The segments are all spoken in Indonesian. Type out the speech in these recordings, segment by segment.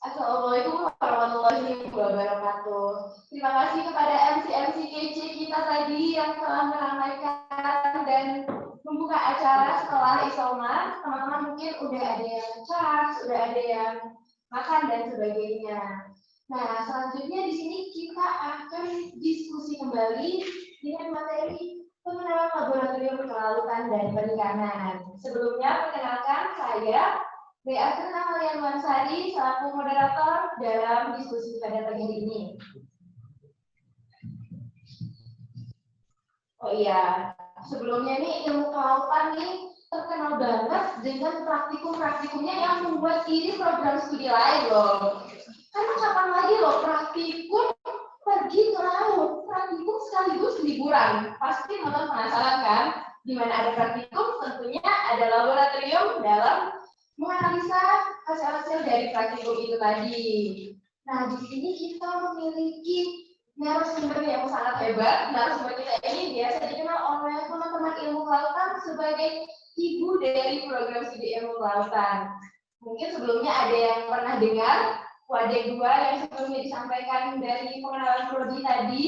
Assalamualaikum warahmatullahi wabarakatuh. Terima kasih kepada MC kece kita tadi yang telah meramaikan dan membuka acara setelah isoman. Teman-teman mungkin udah ada yang charge, udah ada yang makan dan sebagainya. Nah, selanjutnya di sini kita akan diskusi kembali dengan materi pengenalan laboratorium kelautan dan perikanan. Sebelumnya, perkenalkan saya Beatrice Amalia Mansari selaku moderator dalam diskusi pada pagi hari ini. Oh iya, sebelumnya nih ilmu kelautan nih terkenal banget dengan praktikum-praktikumnya yang membuat ini program studi lain loh. Karena kapan lagi loh praktikum pergi ke laut, praktikum sekaligus liburan. Pasti nonton penasaran kan? Di mana ada praktikum, tentunya ada laboratorium dalam menganalisa hasil-hasil dari praktikum itu tadi. Nah, di sini kita memiliki narasumber yang sangat hebat. Narasumber kita ini biasa dikenal oleh teman-teman ilmu kelautan sebagai ibu dari program studi ilmu kelautan. Mungkin sebelumnya ada yang pernah dengar wadah 2 yang sebelumnya disampaikan dari pengenalan prodi tadi.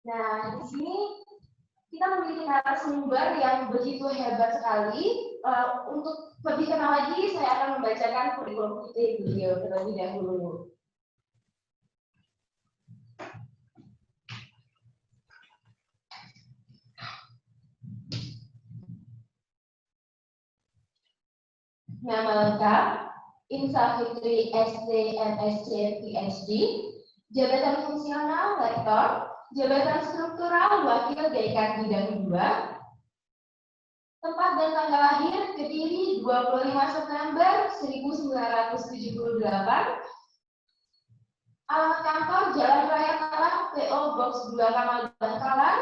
Nah, di sini kita memiliki narasumber yang begitu hebat sekali. Untuk lebih kenal lagi, saya akan membacakan kurikulum vitae beliau terlebih dahulu. Nama lengkap, Insa Fitri SD MSc PhD, jabatan fungsional lektor, jabatan struktural wakil dekan bidang 2, tempat dan tanggal lahir Kediri 25 September 1978, alamat kantor Jalan Raya Talang PO Box 2 Kamal Bangkalan,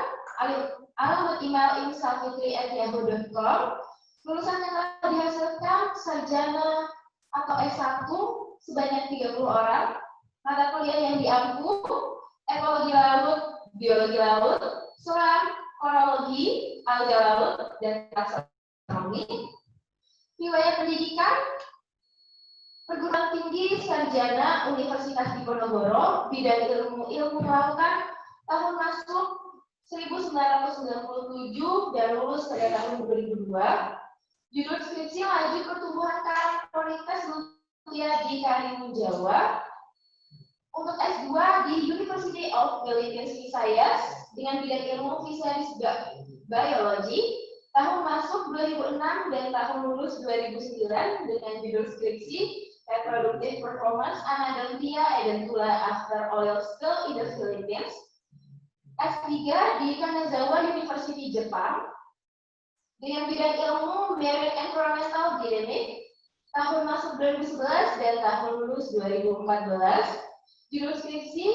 alamat email insafitri@yahoo.com, lulusan yang telah dihasilkan sarjana atau S1 sebanyak 30 orang, mata kuliah yang diampu ekologi laut, biologi laut, selam, korologi, alga laut, dan taksonomi. Riwayat pendidikan perguruan tinggi sarjana Universitas Diponegoro, bidang ilmu kelautan, tahun masuk 1997 dan lulus pada tahun 2002. Judul skripsi lanjut pertumbuhan karang prioritas Lutia di Karimun Jawa. Untuk S2 di University of Philippines Visayas dengan bidang ilmu Fisheries Biology, tahun masuk 2006 dan tahun lulus 2009 dengan judul skripsi Reproductive Performance Anadentia edentula after oil spill in the Philippines. S3 di Kanazawa University Jepang dengan bidang ilmu Marine Environmental Dynamics, tahun masuk 2011 dan tahun lulus 2014. Judul skripsi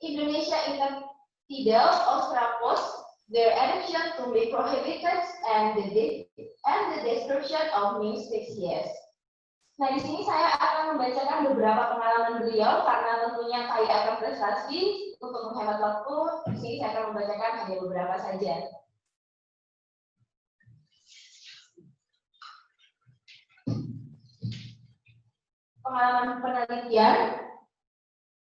Indonesia Intertidal Ostracos, their adaptation to be prohibited and the description of new species. Nah, di sini saya akan membacakan beberapa pengalaman beliau karena tentunya kaya akan prestasi. Untuk menghemat waktu, di sini saya akan membacakan hanya beberapa saja. Pengalaman penelitian.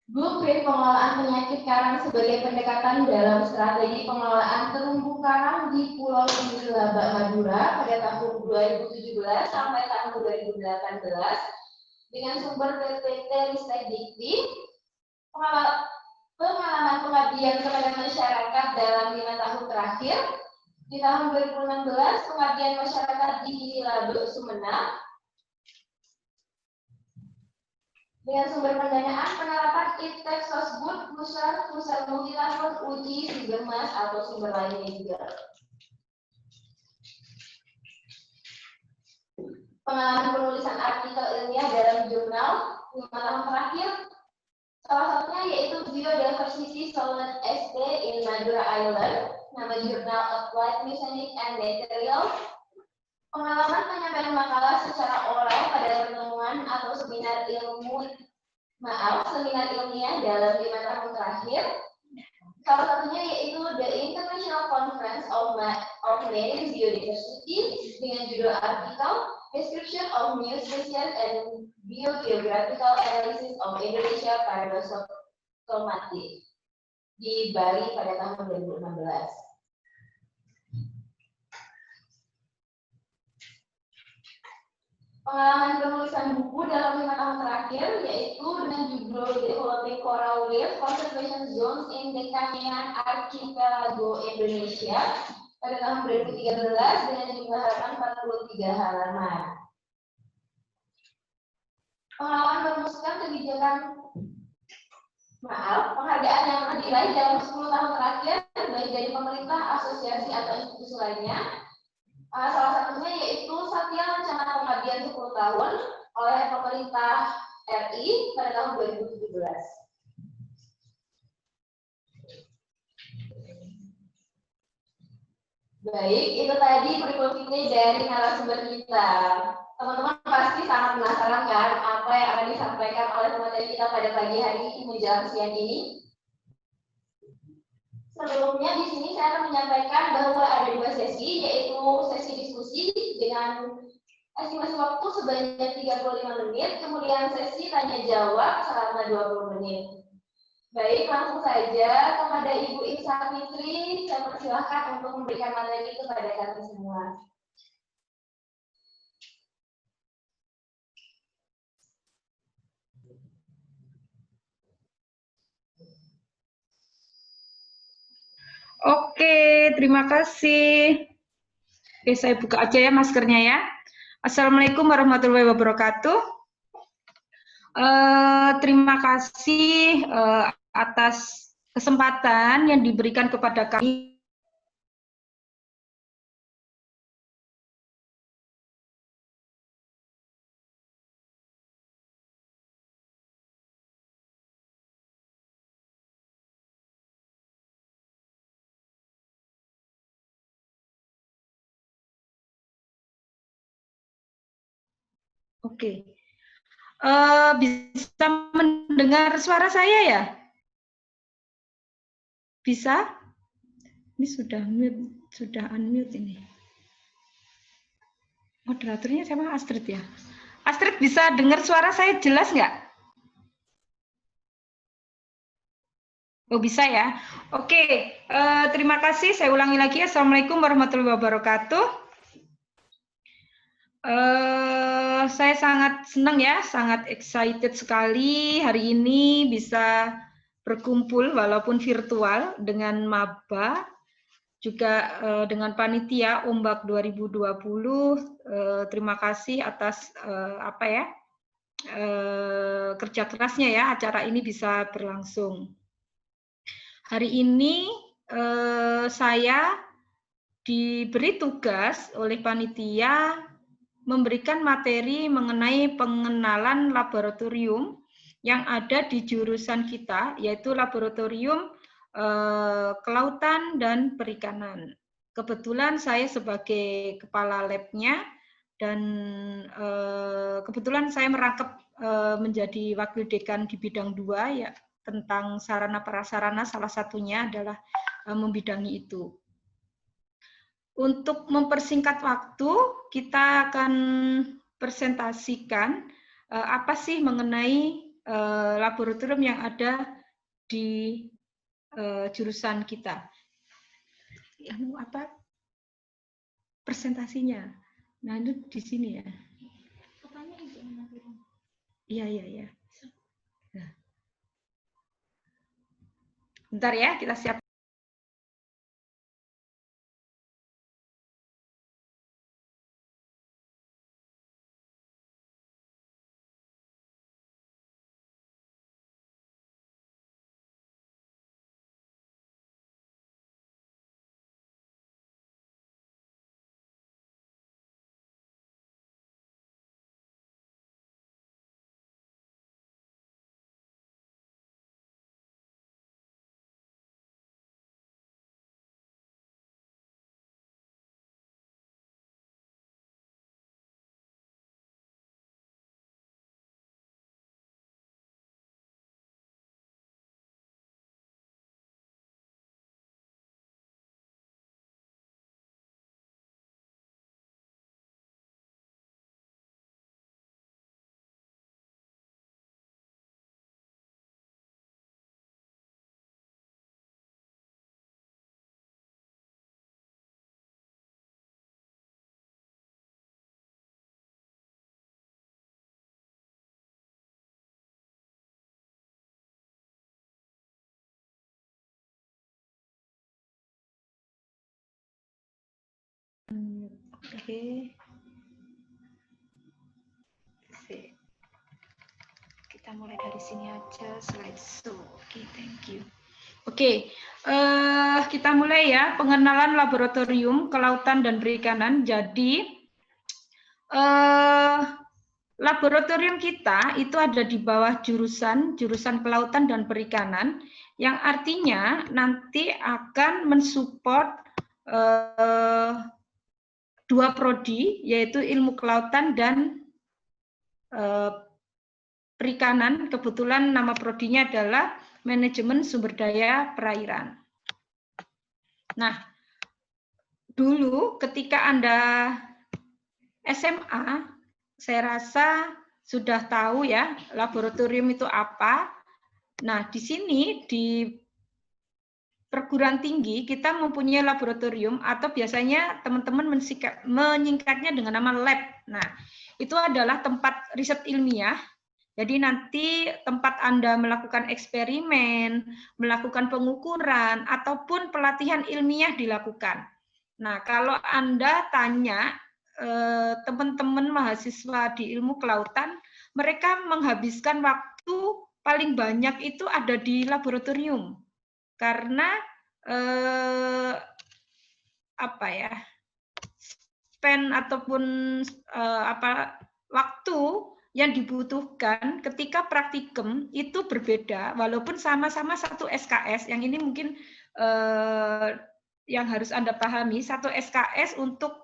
Blueprint pengelolaan penyakit karang sebagai pendekatan dalam strategi pengelolaan terumbu karang di Pulau Tinggi Labak Madura pada tahun 2017 sampai tahun 2018 dengan sumber PPT Ristek Dikti, pengalaman pengabdian kepada masyarakat dalam 5 tahun terakhir. Di tahun 2016 pengabdian masyarakat di Labak Sumeneb dengan sumber pendanaan penerapan ITEK Sosbud pusat multitahun uji Sigemas atau sumber lainnya juga. Pengalaman penulisan artikel ilmiah dalam jurnal 5 tahun terakhir, salah satunya yaitu Biodiversity Solent SD in Madura Island, nama jurnal Applied Mechanics and Materials. Pengalaman penyampaian makalah secara oral pada pertemuan atau seminar ilmiah dalam 5 tahun terakhir. Salah satunya yaitu The International Conference of Marine Biodiversity dengan judul artikel Description of new species and biogeographical analysis of Indonesia Paradoxotomati di Bali pada tahun 2016. Pengalaman penulisan buku dalam 5 tahun terakhir yaitu dengan judul Developing Coral Reef Conservation Zones in Decamean Archipelago Indonesia pada tahun 2013 dengan jumlah halaman 43 halaman. Pengalaman merumuskan penghargaan yang pernah diraih dalam 10 tahun terakhir baik dari pemerintah, asosiasi atau institusi lainnya. Salah satunya yaitu Satya Lancana Pengabdian 10 tahun oleh pemerintah RI pada tahun 2017. Baik, itu tadi kurikulum vitae dari narasumber kita. Teman-teman pasti sangat penasaran kan apa yang akan disampaikan oleh pemateri kita pada pagi hari ini menjelang siang ini. Sebelumnya di sini saya akan menyampaikan bahwa ada 2 sesi, yaitu sesi diskusi dengan estimasi waktu sebanyak 35 menit, kemudian sesi tanya jawab selama 20 menit. Baik, langsung saja kepada Ibu Insa Fitri, saya persilahkan untuk memberikan materi kepada kami semua. Oke, terima kasih. Oke, saya buka aja ya maskernya ya. Assalamualaikum warahmatullahi wabarakatuh. Terima kasih atas kesempatan yang diberikan kepada kami. Oke. Bisa mendengar suara saya ya? Bisa? Ini sudah unmute ini. Moderatornya siapa? Astrid ya? Astrid, bisa dengar suara saya jelas nggak? Oh, bisa ya? Oke, terima kasih. Saya ulangi lagi. Assalamualaikum warahmatullahi wabarakatuh. Saya sangat senang ya, sangat excited sekali hari ini bisa berkumpul walaupun virtual dengan maba, juga dengan panitia Ombak 2020. Terima kasih atas kerja kerasnya ya, acara ini bisa berlangsung. Hari ini saya diberi tugas oleh panitia memberikan materi mengenai pengenalan laboratorium yang ada di jurusan kita, yaitu laboratorium kelautan dan perikanan. Kebetulan saya sebagai kepala labnya dan kebetulan saya merangkap menjadi wakil dekan di bidang 2 ya, tentang sarana prasarana, salah satunya adalah membidangi itu. Untuk mempersingkat waktu, kita akan presentasikan apa sih mengenai laboratorium yang ada di jurusan kita. Apa presentasinya? Nah, itu di sini ya. Iya. Nah. Bentar ya, kita siap. Oke. Kita mulai dari sini aja slideshow. Oke, thank you. Oke, kita mulai ya pengenalan laboratorium kelautan dan perikanan. Jadi laboratorium kita itu ada di bawah jurusan kelautan dan perikanan, yang artinya nanti akan mensupport dua prodi, yaitu ilmu kelautan dan perikanan. Kebetulan nama prodinya adalah manajemen sumber daya perairan. Nah, dulu ketika Anda SMA, saya rasa sudah tahu ya laboratorium itu apa. Nah, di sini di perguruan tinggi kita mempunyai laboratorium, atau biasanya teman-teman menyingkatnya dengan nama lab. Nah, itu adalah tempat riset ilmiah. Jadi nanti tempat Anda melakukan eksperimen, melakukan pengukuran, ataupun pelatihan ilmiah dilakukan. Nah, kalau Anda tanya teman-teman mahasiswa di ilmu kelautan, mereka menghabiskan waktu paling banyak itu ada di laboratorium. Karena apa ya, spend ataupun waktu yang dibutuhkan ketika praktikum itu berbeda, walaupun sama-sama satu SKS. Yang ini mungkin yang harus Anda pahami, satu SKS untuk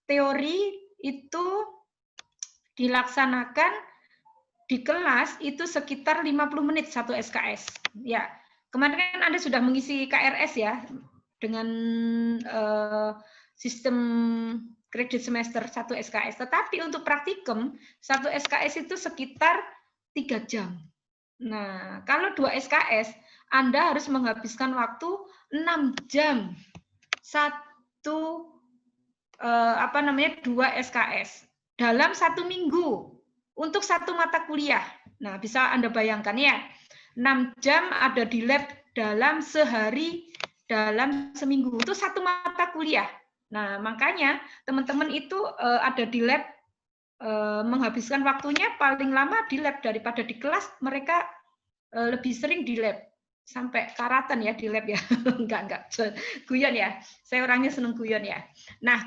teori itu dilaksanakan di kelas itu sekitar 50 menit satu SKS. Ya, kemarin kan Anda sudah mengisi KRS ya, dengan sistem kredit semester 1 SKS. Tetapi untuk praktikum, 1 SKS itu sekitar 3 jam. Nah, kalau 2 SKS, Anda harus menghabiskan waktu 6 jam. 2 SKS dalam 1 minggu untuk 1 mata kuliah. Nah, bisa Anda bayangkan ya, 6 jam ada di lab dalam sehari, dalam seminggu, itu 1 mata kuliah. Nah, makanya teman-teman itu ada di lab, menghabiskan waktunya paling lama di lab daripada di kelas. Mereka lebih sering di lab, sampai karatan ya di lab ya. enggak, guyon ya. Saya orangnya seneng guyon ya. Nah,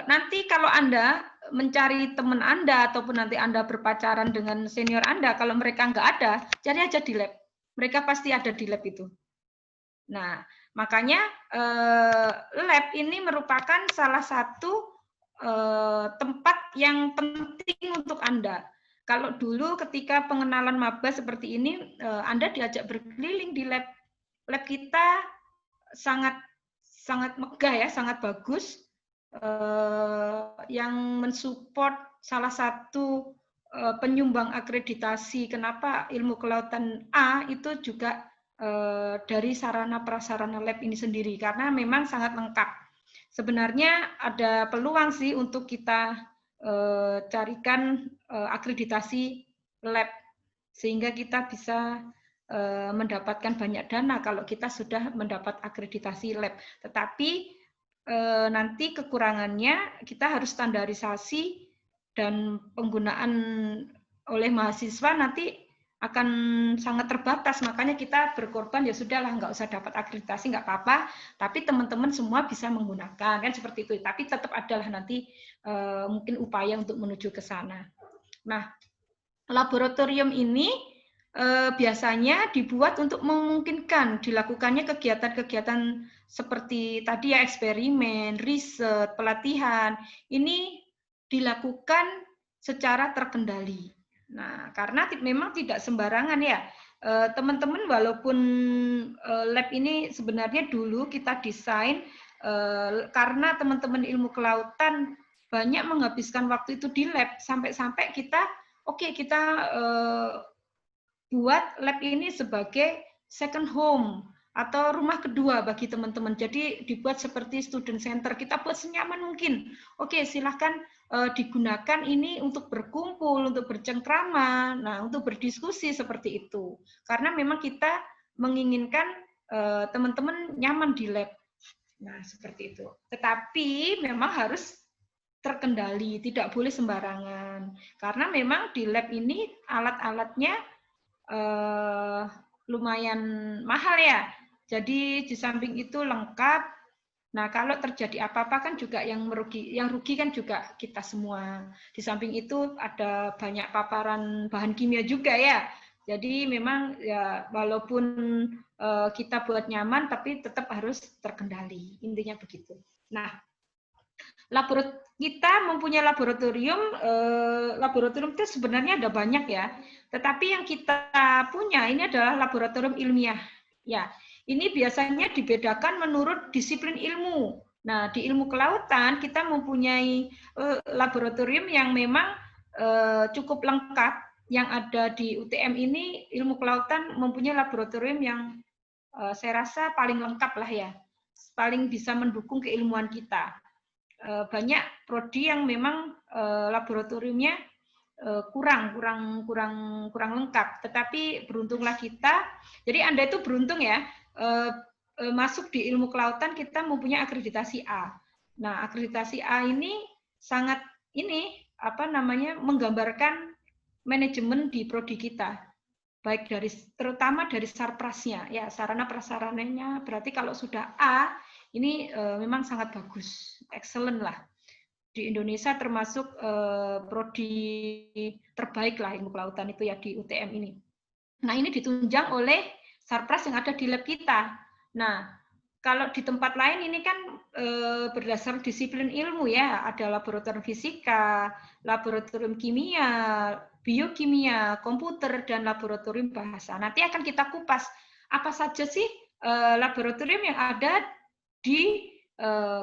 nanti kalau Anda mencari teman Anda, ataupun nanti Anda berpacaran dengan senior Anda, kalau mereka nggak ada, cari aja di lab. Mereka pasti ada di lab itu. Nah, makanya lab ini merupakan salah satu tempat yang penting untuk Anda. Kalau dulu ketika pengenalan maba seperti ini, Anda diajak berkeliling di lab. Lab kita sangat megah ya, sangat bagus. Yang mensupport salah satu penyumbang akreditasi kenapa ilmu kelautan A itu juga dari sarana prasarana lab ini sendiri, karena memang sangat lengkap. Sebenarnya ada peluang sih untuk kita carikan akreditasi lab, sehingga kita bisa mendapatkan banyak dana kalau kita sudah mendapat akreditasi lab. Tetapi nanti kekurangannya kita harus standarisasi, dan penggunaan oleh mahasiswa nanti akan sangat terbatas. Makanya kita berkorban, ya sudahlah, nggak usah dapat akreditasi, nggak apa-apa, tapi teman-teman semua bisa menggunakan, kan seperti itu. Tapi tetap adalah nanti mungkin upaya untuk menuju ke sana. Nah, laboratorium ini biasanya dibuat untuk memungkinkan dilakukannya kegiatan-kegiatan seperti tadi ya, eksperimen, riset, pelatihan. Ini dilakukan secara terkendali. Nah, karena memang tidak sembarangan ya, teman-teman, walaupun lab ini sebenarnya dulu kita desain karena teman-teman ilmu kelautan banyak menghabiskan waktu itu di lab, sampai-sampai kita buat lab ini sebagai second home atau rumah kedua bagi teman-teman. Jadi dibuat seperti student center, kita buat senyaman mungkin. Oke, silahkan digunakan ini untuk berkumpul, untuk bercengkrama, nah untuk berdiskusi seperti itu. Karena memang kita menginginkan teman-teman nyaman di lab. Nah, seperti itu. Tetapi memang harus terkendali, tidak boleh sembarangan. Karena memang di lab ini alat-alatnya lumayan mahal ya. Jadi di samping itu lengkap. Nah, kalau terjadi apa-apa kan juga yang rugi kan juga kita semua. Di samping itu ada banyak paparan bahan kimia juga ya. Jadi memang ya walaupun kita buat nyaman tapi tetap harus terkendali. Intinya begitu. Nah, kita mempunyai laboratorium. Laboratorium itu sebenarnya ada banyak ya. Tetapi yang kita punya ini adalah laboratorium ilmiah. Ya, ini biasanya dibedakan menurut disiplin ilmu. Nah, di ilmu kelautan kita mempunyai laboratorium yang memang cukup lengkap. Yang ada di UTM ini ilmu kelautan mempunyai laboratorium yang saya rasa paling lengkap lah ya, paling bisa mendukung keilmuan kita. Banyak prodi yang memang laboratoriumnya kurang lengkap. Tetapi beruntunglah kita. Jadi Anda itu beruntung ya, masuk di ilmu kelautan kita mempunyai akreditasi A. Nah, akreditasi A ini sangat menggambarkan manajemen di prodi kita. Baik terutama dari sarprasnya, ya sarana prasarananya. Berarti kalau sudah A, ini memang sangat bagus, excellent lah. Di Indonesia termasuk prodi terbaik lah ilmu kelautan itu ya di UTM ini. Nah, ini ditunjang oleh sarpras yang ada di lab kita. Nah, kalau di tempat lain ini kan berdasar disiplin ilmu ya, ada laboratorium fisika, laboratorium kimia, biokimia, komputer, dan laboratorium bahasa. Nanti akan kita kupas apa saja sih laboratorium yang ada di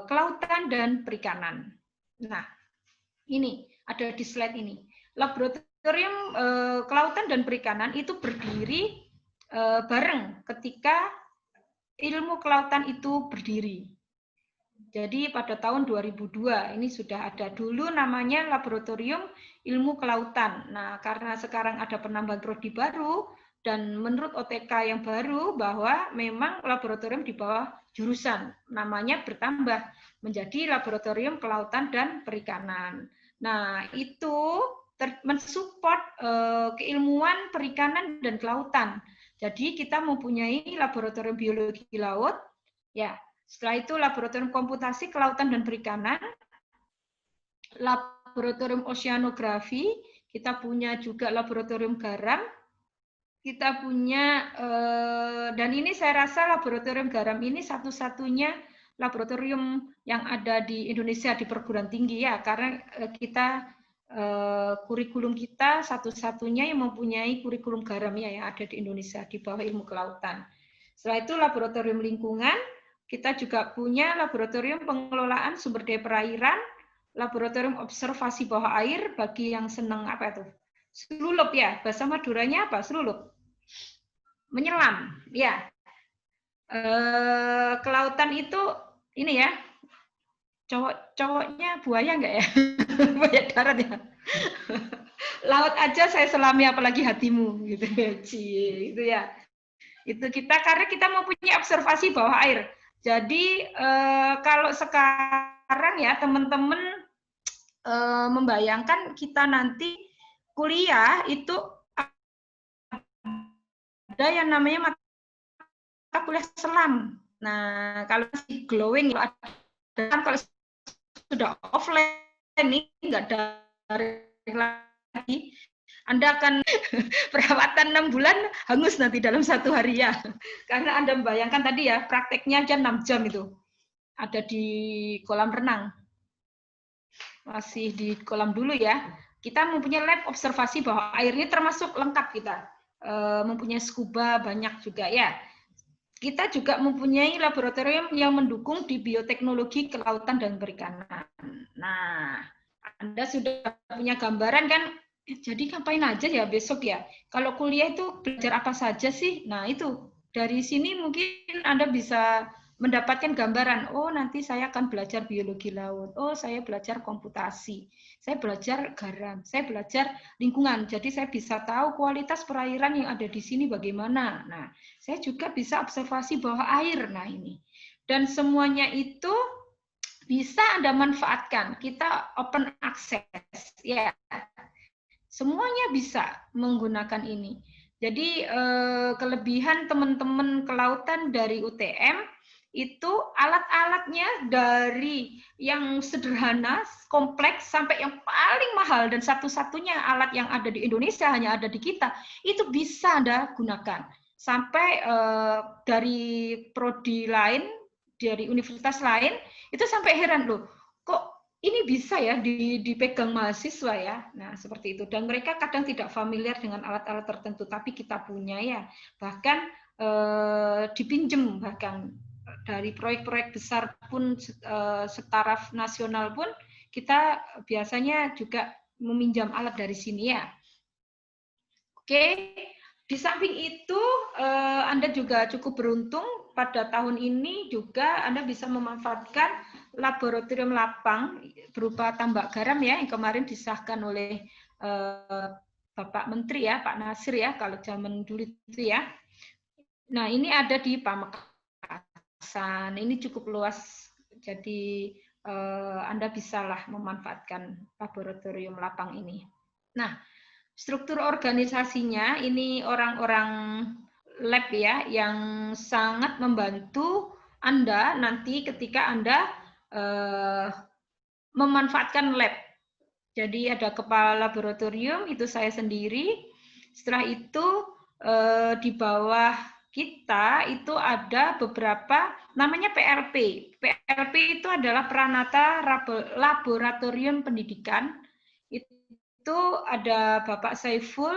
kelautan dan perikanan. Nah, ini ada di slide ini. Laboratorium kelautan dan perikanan itu berdiri bareng ketika ilmu kelautan itu berdiri. Jadi pada tahun 2002 ini sudah ada dulu namanya Laboratorium Ilmu Kelautan. Nah, karena sekarang ada penambahan prodi baru dan menurut OTK yang baru bahwa memang laboratorium di bawah jurusan namanya bertambah menjadi Laboratorium Kelautan dan Perikanan. Nah, itu mensupport keilmuan perikanan dan kelautan. Jadi kita mempunyai laboratorium biologi laut, ya. Setelah itu laboratorium komputasi kelautan dan perikanan, laboratorium oceanografi, kita punya juga laboratorium garam, kita punya dan ini saya rasa laboratorium garam ini satu-satunya laboratorium yang ada di Indonesia di perguruan tinggi ya, karena kita kurikulum kita satu-satunya yang mempunyai kurikulum garam ya yang ada di Indonesia di bawah ilmu kelautan. Setelah itu laboratorium lingkungan, kita juga punya laboratorium pengelolaan sumber daya perairan, laboratorium observasi bawah air bagi yang senang apa itu? Selulup ya, bahasa Maduranya apa? Selulup. Menyelam, ya. Kelautan itu ini ya, cowoknya buaya enggak ya? Buaya darat ya. Laut aja saya selami apalagi hatimu gitu gitu ya. Itu kita karena kita mau punya observasi bawah air. Jadi kalau sekarang ya teman-teman membayangkan kita nanti kuliah itu ada yang namanya mata kuliah selam. Nah, kalau masih glowing kalau sudah offline ini enggak daring lagi, Anda akan perawatan 6 bulan hangus nanti dalam 1 hari ya. Karena Anda membayangkan tadi ya, prakteknya aja 6 jam itu. Ada di kolam renang. Masih di kolam dulu ya. Kita mempunyai lab observasi bawah air, ini termasuk lengkap kita. Mempunyai scuba banyak juga ya. Kita juga mempunyai laboratorium yang mendukung di bioteknologi kelautan dan perikanan. Nah, Anda sudah punya gambaran kan? Jadi ngapain aja ya besok ya? Kalau kuliah itu belajar apa saja sih? Nah itu, dari sini mungkin Anda bisa mendapatkan gambaran, oh nanti saya akan belajar biologi laut, oh saya belajar komputasi, saya belajar garam, saya belajar lingkungan, jadi saya bisa tahu kualitas perairan yang ada di sini bagaimana. Nah, saya juga bisa observasi bawah air, nah ini. dan semuanya itu bisa Anda manfaatkan. Kita open access, ya. Semuanya bisa menggunakan ini. Jadi kelebihan teman-teman kelautan dari UTM itu alat-alatnya dari yang sederhana, kompleks, sampai yang paling mahal dan satu-satunya alat yang ada di Indonesia hanya ada di kita, itu bisa Anda gunakan. Sampai dari prodi lain, dari universitas lain, itu sampai heran loh, kok ini bisa ya dipegang mahasiswa ya. Nah, seperti itu. Dan mereka kadang tidak familiar dengan alat-alat tertentu, tapi kita punya ya. Bahkan dipinjem, bahkan dari proyek-proyek besar pun setaraf nasional pun kita biasanya juga meminjam alat dari sini ya. Oke, di samping itu Anda juga cukup beruntung pada tahun ini juga Anda bisa memanfaatkan laboratorium lapang berupa tambak garam ya, yang kemarin disahkan oleh Bapak Menteri ya, Pak Nasir ya, kalau zaman dulu itu ya. Nah, ini ada di Pamekasan. Ini cukup luas, jadi Anda bisalah memanfaatkan laboratorium lapang ini. Nah, struktur organisasinya ini orang-orang lab ya, yang sangat membantu Anda nanti ketika Anda memanfaatkan lab. Jadi ada kepala laboratorium, itu saya sendiri. Setelah itu di bawah kita itu ada beberapa, namanya PLP. PLP itu adalah Pranata Laboratorium Pendidikan. Itu ada Bapak Saiful,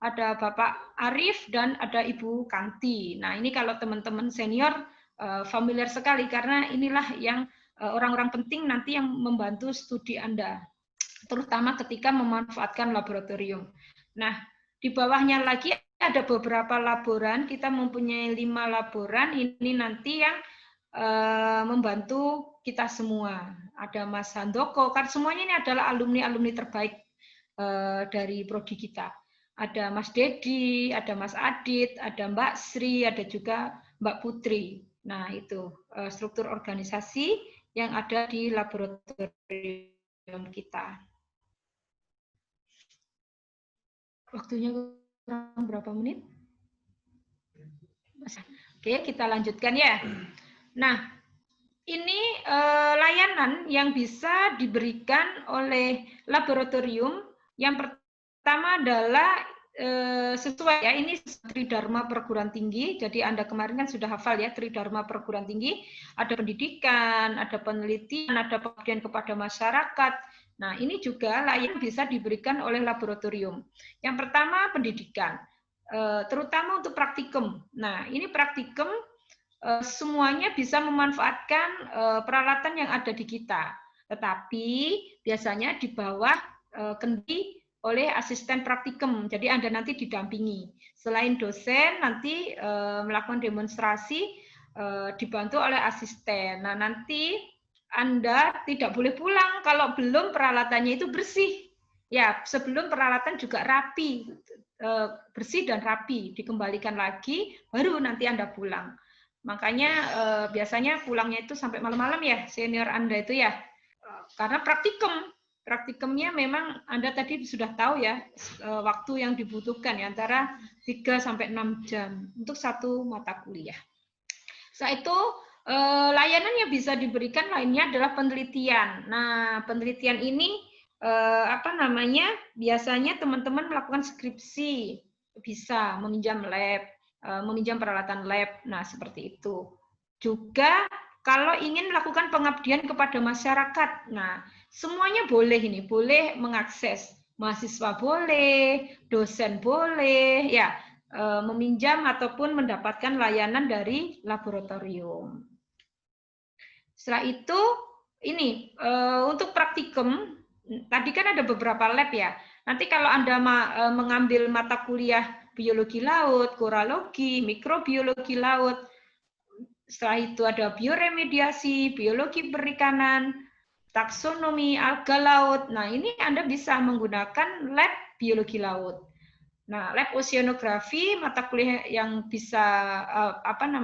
ada Bapak Arif, dan ada Ibu Kanti. Nah, ini kalau teman-teman senior familiar sekali, karena inilah yang orang-orang penting nanti yang membantu studi Anda, terutama ketika memanfaatkan laboratorium. Nah, di bawahnya lagi ada beberapa laboran, kita mempunyai 5 laboran, ini nanti yang membantu kita semua. Ada Mas Handoko, kan semuanya ini adalah alumni-alumni terbaik dari prodi kita. Ada Mas Dedi, ada Mas Adit, ada Mbak Sri, ada juga Mbak Putri. Nah, itu struktur organisasi yang ada di laboratorium kita. Waktunya kurang berapa menit? Oke, kita lanjutkan ya. Nah, ini layanan yang bisa diberikan oleh laboratorium. Yang pertama adalah sesuai ya, ini Tridharma Perguruan Tinggi. Jadi Anda kemarin kan sudah hafal ya, Tridharma Perguruan Tinggi. Ada pendidikan, ada penelitian, ada pengabdian kepada masyarakat. Nah, ini juga layanan bisa diberikan oleh laboratorium. Yang pertama pendidikan, terutama untuk praktikum. Nah, ini praktikum semuanya bisa memanfaatkan peralatan yang ada di kita. Tetapi biasanya di bawah kendi oleh asisten praktikum. Jadi Anda nanti didampingi. Selain dosen, nanti melakukan demonstrasi dibantu oleh asisten. Nah, nanti Anda tidak boleh pulang kalau belum peralatannya itu bersih. Ya, sebelum peralatan juga rapi, bersih dan rapi, dikembalikan lagi, baru nanti Anda pulang. Makanya biasanya pulangnya itu sampai malam-malam ya, senior Anda itu ya. Karena praktikumnya memang Anda tadi sudah tahu ya, waktu yang dibutuhkan ya, antara 3 sampai 6 jam untuk satu mata kuliah. Setelah itu layanan yang bisa diberikan lainnya adalah penelitian. Nah, penelitian ini biasanya teman-teman melakukan skripsi, bisa meminjam lab, meminjam peralatan lab. Nah, seperti itu. Juga kalau ingin melakukan pengabdian kepada masyarakat, nah semuanya boleh ini, boleh mengakses. Mahasiswa boleh, dosen boleh, ya, meminjam ataupun mendapatkan layanan dari laboratorium. Setelah itu, ini untuk praktikum, tadi kan ada beberapa lab ya. Nanti kalau Anda mengambil mata kuliah biologi laut, koralogi, mikrobiologi laut, setelah itu ada bioremediasi, biologi perikanan, taksonomi, alga laut. Nah, ini Anda bisa menggunakan lab biologi laut. Nah, lab oceanografi, mata kuliah yang bisa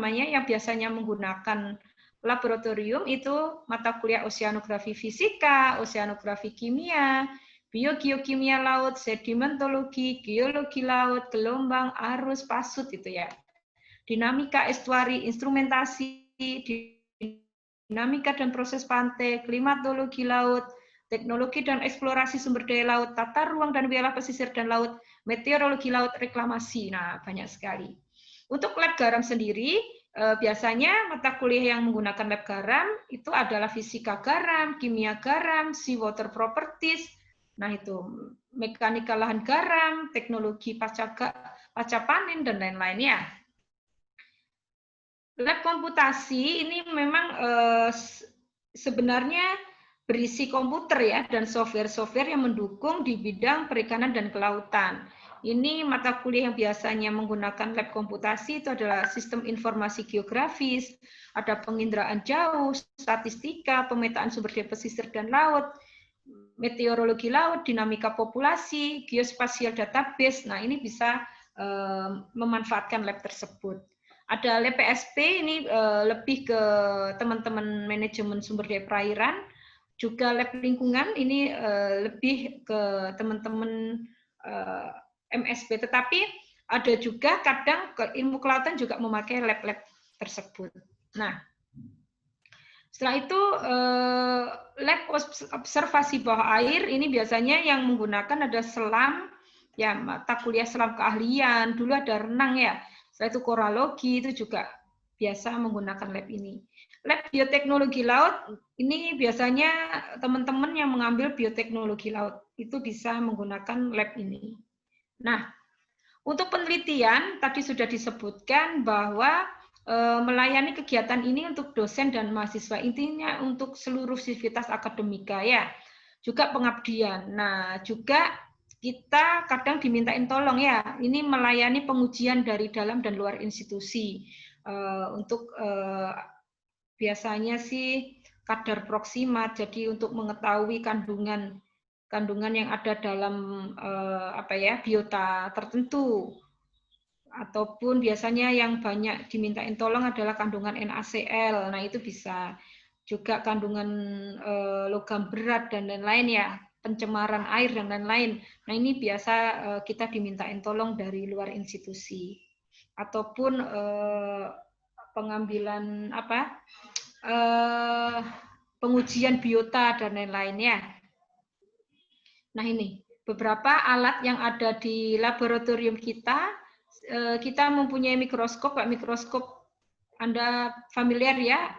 yang biasanya menggunakan laboratorium itu mata kuliah oceanografi fisika, oceanografi kimia, biogeokimia laut, sedimentologi, geologi laut, gelombang, arus, pasut itu ya. Dinamika estuari, instrumentasi, dinamika dan proses pantai, klimatologi laut, teknologi dan eksplorasi sumber daya laut, tata ruang dan wilayah pesisir dan laut, meteorologi laut, reklamasi. Nah, banyak sekali. Untuk lab garam sendiri, biasanya mata kuliah yang menggunakan lab garam itu adalah fisika garam, kimia garam, seawater properties, nah itu mekanika lahan garam, teknologi pasca panen dan lain-lainnya. Lab komputasi ini memang sebenarnya berisi komputer ya dan software-software yang mendukung di bidang perikanan dan kelautan. Ini mata kuliah yang biasanya menggunakan lab komputasi itu adalah sistem informasi geografis, ada penginderaan jauh, statistika, pemetaan sumber daya pesisir dan laut, meteorologi laut, dinamika populasi, geospasial database. Nah, ini bisa memanfaatkan lab tersebut. Ada lab PSP, ini lebih ke teman-teman manajemen sumber daya perairan. Juga lab lingkungan, ini lebih ke teman-teman MSP, tetapi ada juga kadang ilmu kelautan juga memakai lab-lab tersebut. Nah, setelah itu lab observasi bawah air ini biasanya yang menggunakan ada selam, ya mata kuliah selam keahlian. Dulu ada renang ya. Setelah itu koralogi itu juga biasa menggunakan lab ini. Lab bioteknologi laut ini biasanya teman-teman yang mengambil bioteknologi laut itu bisa menggunakan lab ini. Nah, untuk penelitian tadi sudah disebutkan bahwa melayani kegiatan ini untuk dosen dan mahasiswa, intinya untuk seluruh sivitas akademika ya, juga pengabdian. Nah, juga kita kadang dimintain tolong ya, ini melayani pengujian dari dalam dan luar institusi. Untuk biasanya sih kadar proksimat, jadi untuk mengetahui kandungan yang ada dalam biota tertentu, ataupun biasanya yang banyak dimintain tolong adalah kandungan NaCl. Nah, itu bisa juga kandungan logam berat dan lain-lain ya, pencemaran air dan lain-lain. Nah, ini biasa kita dimintain tolong dari luar institusi, ataupun pengambilan pengujian biota dan lain-lainnya. Nah, ini beberapa alat yang ada di laboratorium kita. Kita mempunyai mikroskop, Pak, mikroskop Anda familiar ya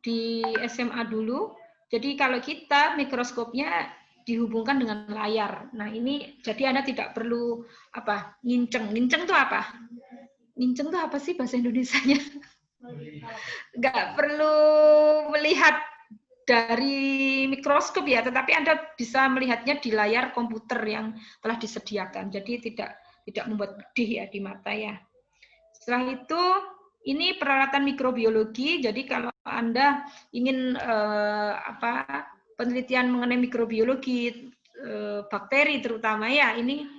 di SMA dulu. Jadi kalau kita mikroskopnya dihubungkan dengan layar. Nah, ini jadi Anda tidak perlu nginceng. Nginceng itu apa? Nginceng itu apa sih bahasa Indonesianya? Nggak perlu melihat dari mikroskop ya, tetapi Anda bisa melihatnya di layar komputer yang telah disediakan. Jadi tidak membuat pedih ya di mata ya. Setelah itu, ini peralatan mikrobiologi. Jadi kalau Anda ingin penelitian mengenai mikrobiologi bakteri terutama ya, ini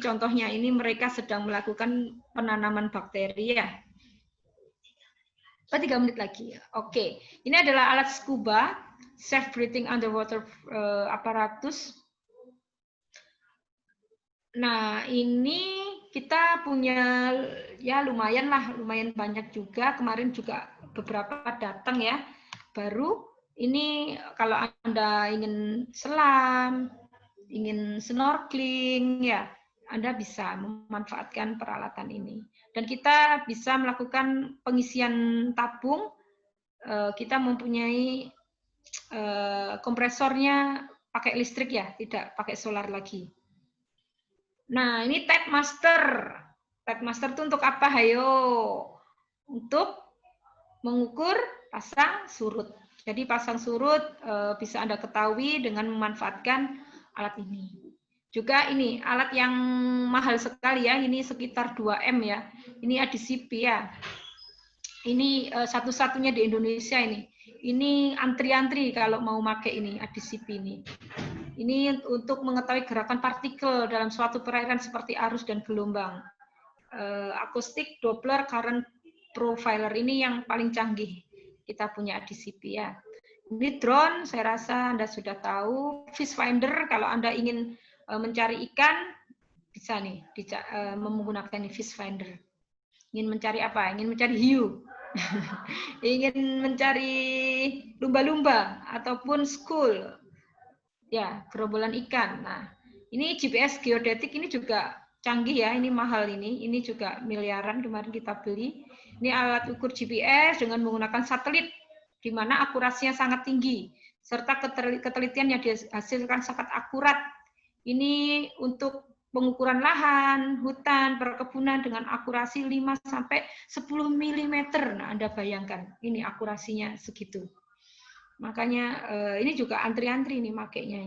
contohnya. Ini mereka sedang melakukan penanaman bakteri ya. 3 menit lagi. Oke, ini adalah alat scuba, self breathing underwater apparatus. Nah, ini kita punya ya lumayan banyak juga. Kemarin juga beberapa datang ya. Baru ini kalau Anda ingin selam, ingin snorkeling ya, Anda bisa memanfaatkan peralatan ini. Dan kita bisa melakukan pengisian tabung. Kita mempunyai kompresornya pakai listrik ya, tidak pakai solar lagi. Nah, ini Tide Master. Tide Master itu untuk apa? Hayo. Untuk mengukur pasang surut. Jadi pasang surut bisa Anda ketahui dengan memanfaatkan alat ini. Juga ini alat yang mahal sekali ya, ini sekitar 2M ya. Ini ADCP ya. Ini satu-satunya di Indonesia ini. Ini antri-antri kalau mau pakai ini ADCP ini. Ini untuk mengetahui gerakan partikel dalam suatu perairan seperti arus dan gelombang. Akustik, Doppler, current profiler ini yang paling canggih kita punya di CP ya. Ini drone, saya rasa Anda sudah tahu. Fish finder, kalau Anda ingin mencari ikan, bisa nih menggunakan fish finder. Ingin mencari apa? Ingin mencari hiu. Ingin mencari lumba-lumba ataupun school. Ya, gerombolan ikan. Nah, ini GPS geodetik ini juga canggih ya, ini mahal ini juga miliaran kemarin kita beli. Ini alat ukur GPS dengan menggunakan satelit, di mana akurasinya sangat tinggi, serta ketelitian yang dihasilkan sangat akurat. Ini untuk pengukuran lahan, hutan, perkebunan dengan akurasi 5 sampai 10 mm. Nah, Anda bayangkan, ini akurasinya segitu. Makanya ini juga antri-antri nih makainya.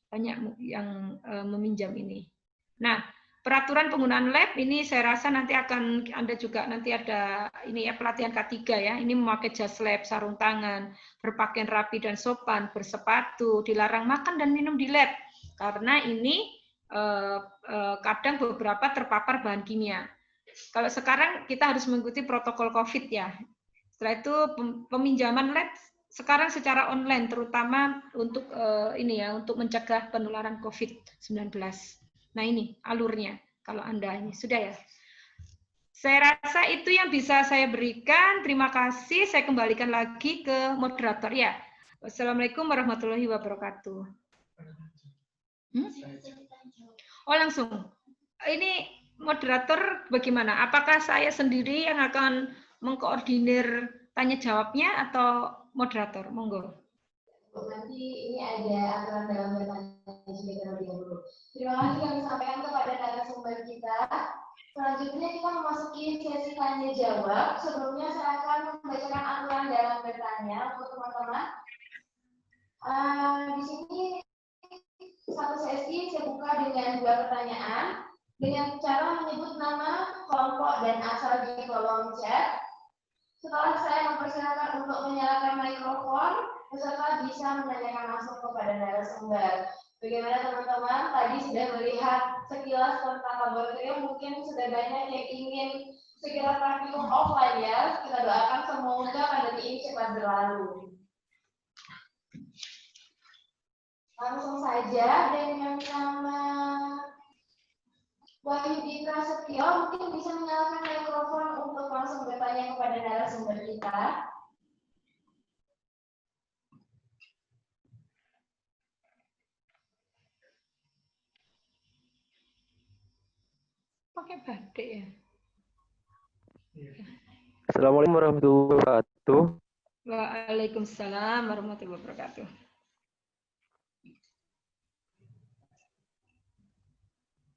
Banyak yang meminjam ini. Nah, peraturan penggunaan lab ini saya rasa nanti akan Anda juga nanti ada ini ya pelatihan K3 ya. Ini memakai jas lab, sarung tangan, berpakaian rapi dan sopan, bersepatu, dilarang makan dan minum di lab. Karena ini kadang beberapa terpapar bahan kimia. Kalau sekarang kita harus mengikuti protokol COVID ya. Setelah itu peminjaman lab sekarang secara online, terutama untuk ini ya, untuk mencegah penularan COVID-19. Nah ini alurnya, kalau Anda ini sudah ya. Saya rasa itu yang bisa saya berikan. Terima kasih. Saya kembalikan lagi ke moderator ya. Wassalamualaikum warahmatullahi wabarakatuh. Oh langsung. Ini moderator bagaimana? Apakah saya sendiri yang akan mengkoordinir tanya jawabnya atau moderator? Monggo. Nanti ini ada aturan dalam bertanya terlebih dahulu. Terima kasih kami sampaikan kepada narasumber kita. Selanjutnya kita memasuki sesi tanya jawab. Sebelumnya saya akan membacakan aturan dalam bertanya untuk teman-teman. Di sini satu sesi saya buka dengan 2 pertanyaan dengan cara menyebut nama, kelompok, dan asal di kolom chat. Setelah saya mempersilakan untuk menyalakan mikrofon, peserta bisa menanyakan langsung kepada narasumber. Bagaimana teman-teman? Tadi sudah melihat sekilas tentang laboratorium, mungkin sudah banyak yang ingin segera praktikum offline ya. Kita doakan semoga pandemi ini cepat berlalu. Langsung saja dengan nama Wahyudi Prasetyo, mungkin bisa menyalakan mikrofon untuk langsung bertanya kepada narasumber kita. Pakai batik ya. Assalamualaikum warahmatullahi wabarakatuh. Waalaikumsalam warahmatullahi wabarakatuh.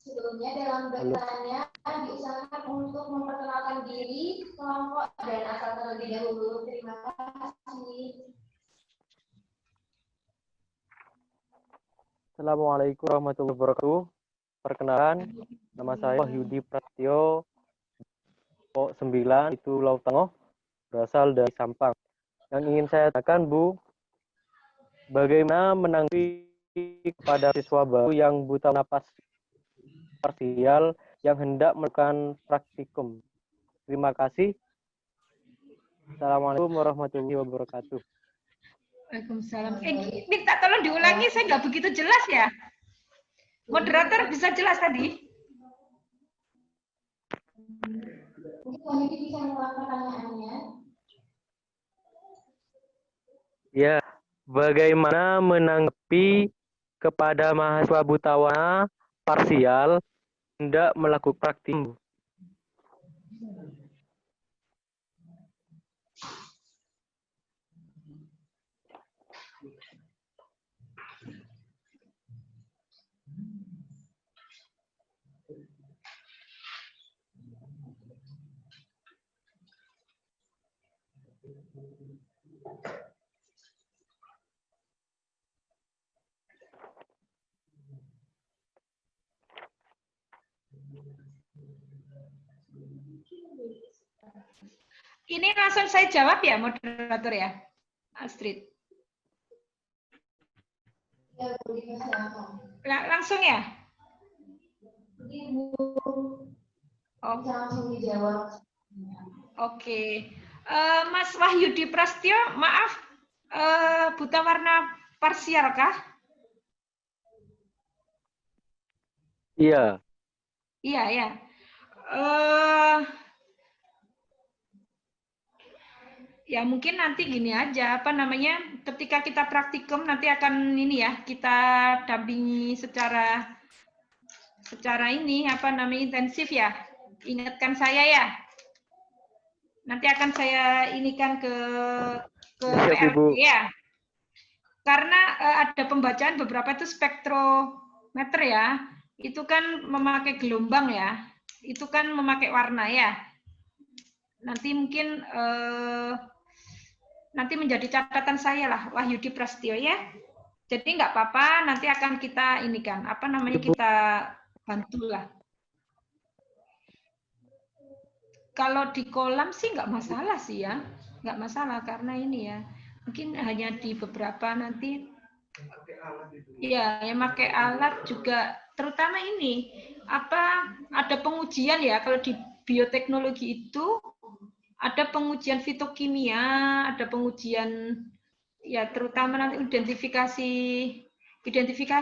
Sebelumnya dalam bertanya diusahakan untuk memperkenalkan diri, kelompok, dan asal terlebih dahulu. Terima kasih. Assalamualaikum warahmatullahi wabarakatuh. Perkenalkan, nama saya Wahyudi Prasetyo, 9 itu Laut Tengah, berasal dari Sampang. Yang ingin saya tanyakan, Bu, bagaimana menanggapi kepada siswa baru yang buta napas parsial yang hendak melakukan praktikum? Terima kasih. Assalamualaikum warahmatullahi wabarakatuh. Waalaikumsalam. Minta tolong diulangi, saya nggak begitu jelas ya. Moderator bisa jelas tadi? Mungkin bisa mengulang pertanyaannya. Ya, bagaimana menanggapi kepada mahasiswa buta parsial hendak melakukan praktikum? Ini langsung saya jawab ya, moderator ya, Astrid. Ya, Langsung ya? Ibu, Oh. bisa langsung dijawab. Oke. Mas Wahyudi Prastyo, maaf, buta warna parsial kah? Iya. Iya, ya. Eh, ya mungkin nanti gini aja, apa namanya, ketika kita praktikum nanti akan ini ya, kita dampingi secara ini, apa namanya, intensif ya. Ingatkan saya ya. Nanti akan saya inikan ke Siap, PRG Ibu. ya. Karena ada pembacaan beberapa itu spektrometer ya. Itu kan memakai gelombang ya. Itu kan memakai warna ya. Nanti mungkin nanti menjadi catatan saya lah, Wahyudi Prastyo ya. Jadi nggak apa-apa, nanti akan kita inikan, apa namanya, Ibu. kita bantulah. Kalau di kolam sih nggak masalah sih ya, nggak masalah karena ini ya, mungkin hanya di beberapa nanti. Iya, yang pakai alat juga, terutama ini apa, ada pengujian ya kalau di bioteknologi itu ada pengujian fitokimia, ada pengujian ya terutama nanti identifikasi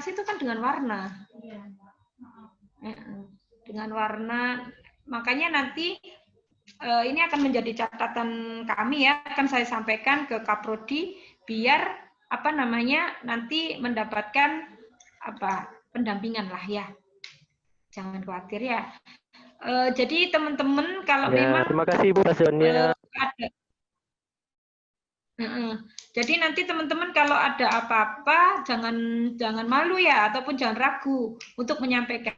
itu kan dengan warna. Dengan warna, makanya nanti ini akan menjadi catatan kami ya, akan saya sampaikan ke Kaprodi biar apa namanya nanti mendapatkan apa pendampingan lah ya, jangan khawatir ya. Jadi teman-teman kalau Ya, memang terima kasih Ibu ada, pasionnya. jadi nanti teman-teman kalau ada apa-apa jangan malu ya, ataupun jangan ragu untuk menyampaikan.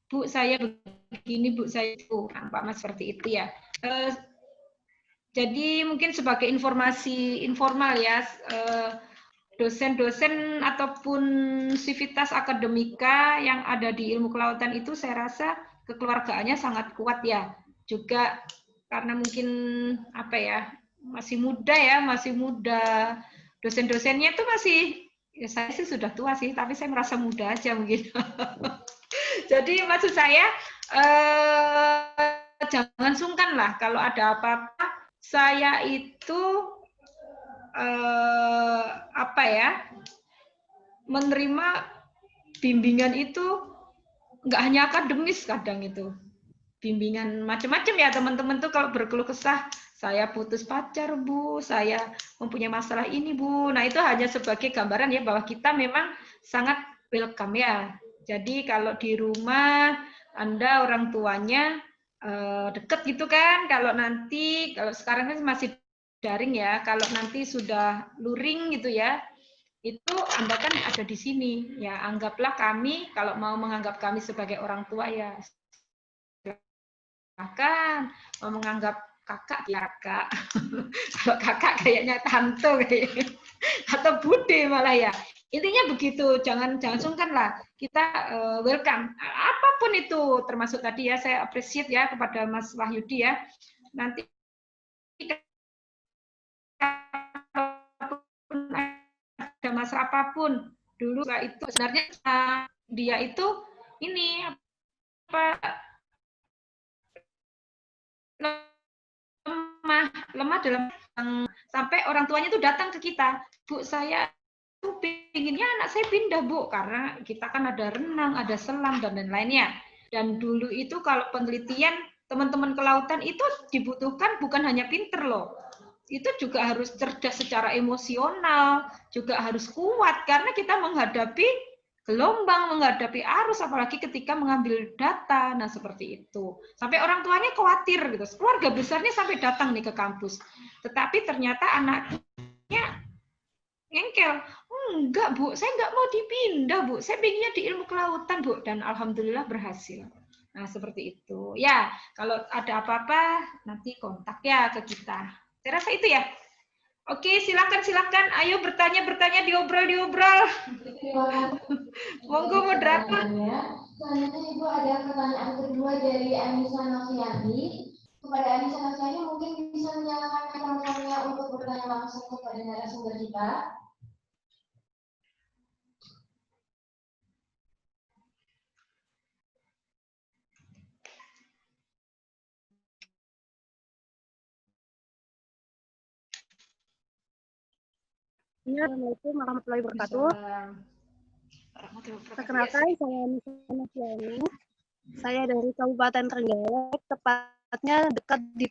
Bu, saya begini, Bu, saya itu, Pak Mas seperti itu ya. Jadi mungkin sebagai informasi informal ya, dosen-dosen ataupun sivitas akademika yang ada di ilmu kelautan itu saya rasa kekeluargaannya sangat kuat ya. Juga karena mungkin apa ya, masih muda ya, masih muda. Dosen-dosennya itu masih, ya saya sih sudah tua sih, tapi saya merasa muda aja mungkin. Jadi maksud saya jangan sungkan lah kalau ada apa-apa. Saya itu apa ya, menerima bimbingan itu nggak hanya akademis, kadang itu bimbingan macam-macam ya teman-teman tuh kalau berkeluh kesah, saya putus pacar Bu, saya mempunyai masalah ini Bu. Nah itu hanya sebagai gambaran ya bahwa kita memang sangat welcome ya. Jadi kalau di rumah Anda orang tuanya deket gitu kan, kalau sekarang kan masih daring ya, kalau nanti sudah luring gitu ya, itu Anda kan ada di sini ya, anggaplah kami, kalau mau menganggap kami sebagai orang tua ya silakan, mau menganggap kakak ya kakak. Kalau kakak kayaknya tante kayaknya, atau bude malah ya. Intinya begitu, jangan sungkan lah, kita welcome apapun itu, termasuk tadi ya saya appreciate ya kepada Mas Wahyudi ya. Nanti ada masalah apapun dulu itu sebenarnya dia itu ini apa, lemah dalam sampai orang tuanya itu datang ke kita, Bu saya tuh pinginnya anak saya pindah Bu, karena kita kan ada renang, ada selam dan lain-lainnya. Dan dulu itu kalau penelitian teman-teman kelautan itu dibutuhkan bukan hanya pinter loh, itu juga harus cerdas secara emosional, juga harus kuat karena kita menghadapi gelombang, menghadapi arus, apalagi ketika mengambil data. Nah seperti itu. Sampai orang tuanya khawatir gitu. Keluarga besarnya sampai datang nih ke kampus. Tetapi ternyata anaknya ngengkel. Enggak Bu, saya enggak mau dipindah Bu. Saya pengennya di ilmu kelautan Bu. Dan alhamdulillah berhasil. Nah seperti itu. Ya, kalau ada apa-apa nanti kontak ya ke kita. Saya rasa itu ya. Oke, silakan. Ayo bertanya, diobrol. Monggo moderator. Selanjutnya Ibu ada pertanyaan kedua dari Anissa Noviani. Kepada Anissa Noviani mungkin bisa menyalakan mikrofonnya untuk bertanya langsung kepada narasumber kita. Assalamualaikum warahmatullahi wabarakatuh. Perkenalkan, saya Nisa Noviani. Saya dari Kabupaten Trenggalek, tepatnya dekat di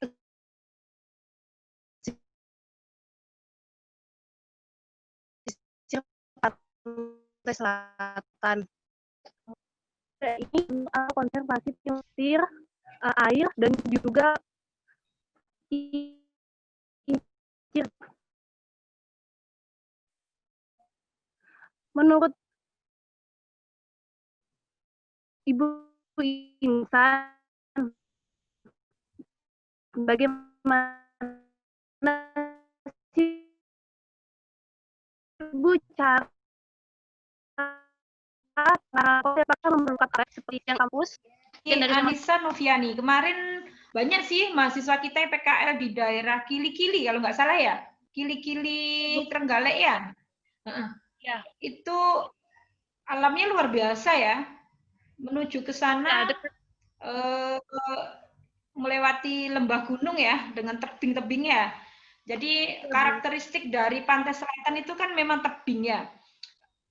pesisir pantai selatan. Ini konservasi pesisir, air, dan juga menurut Ibu Insan, bagaimana sih Bu cara apakah memerlukan alat seperti yang kampus? Anissa Noviani, kemarin banyak sih mahasiswa kita PKL di daerah Kili-Kili kalau nggak salah ya, Kili-Kili Trenggalek ya. Ya. Itu alamnya luar biasa ya. Menuju ke sana melewati lembah gunung ya dengan tebing-tebingnya. Jadi karakteristik dari pantai selatan itu kan memang tebing ya.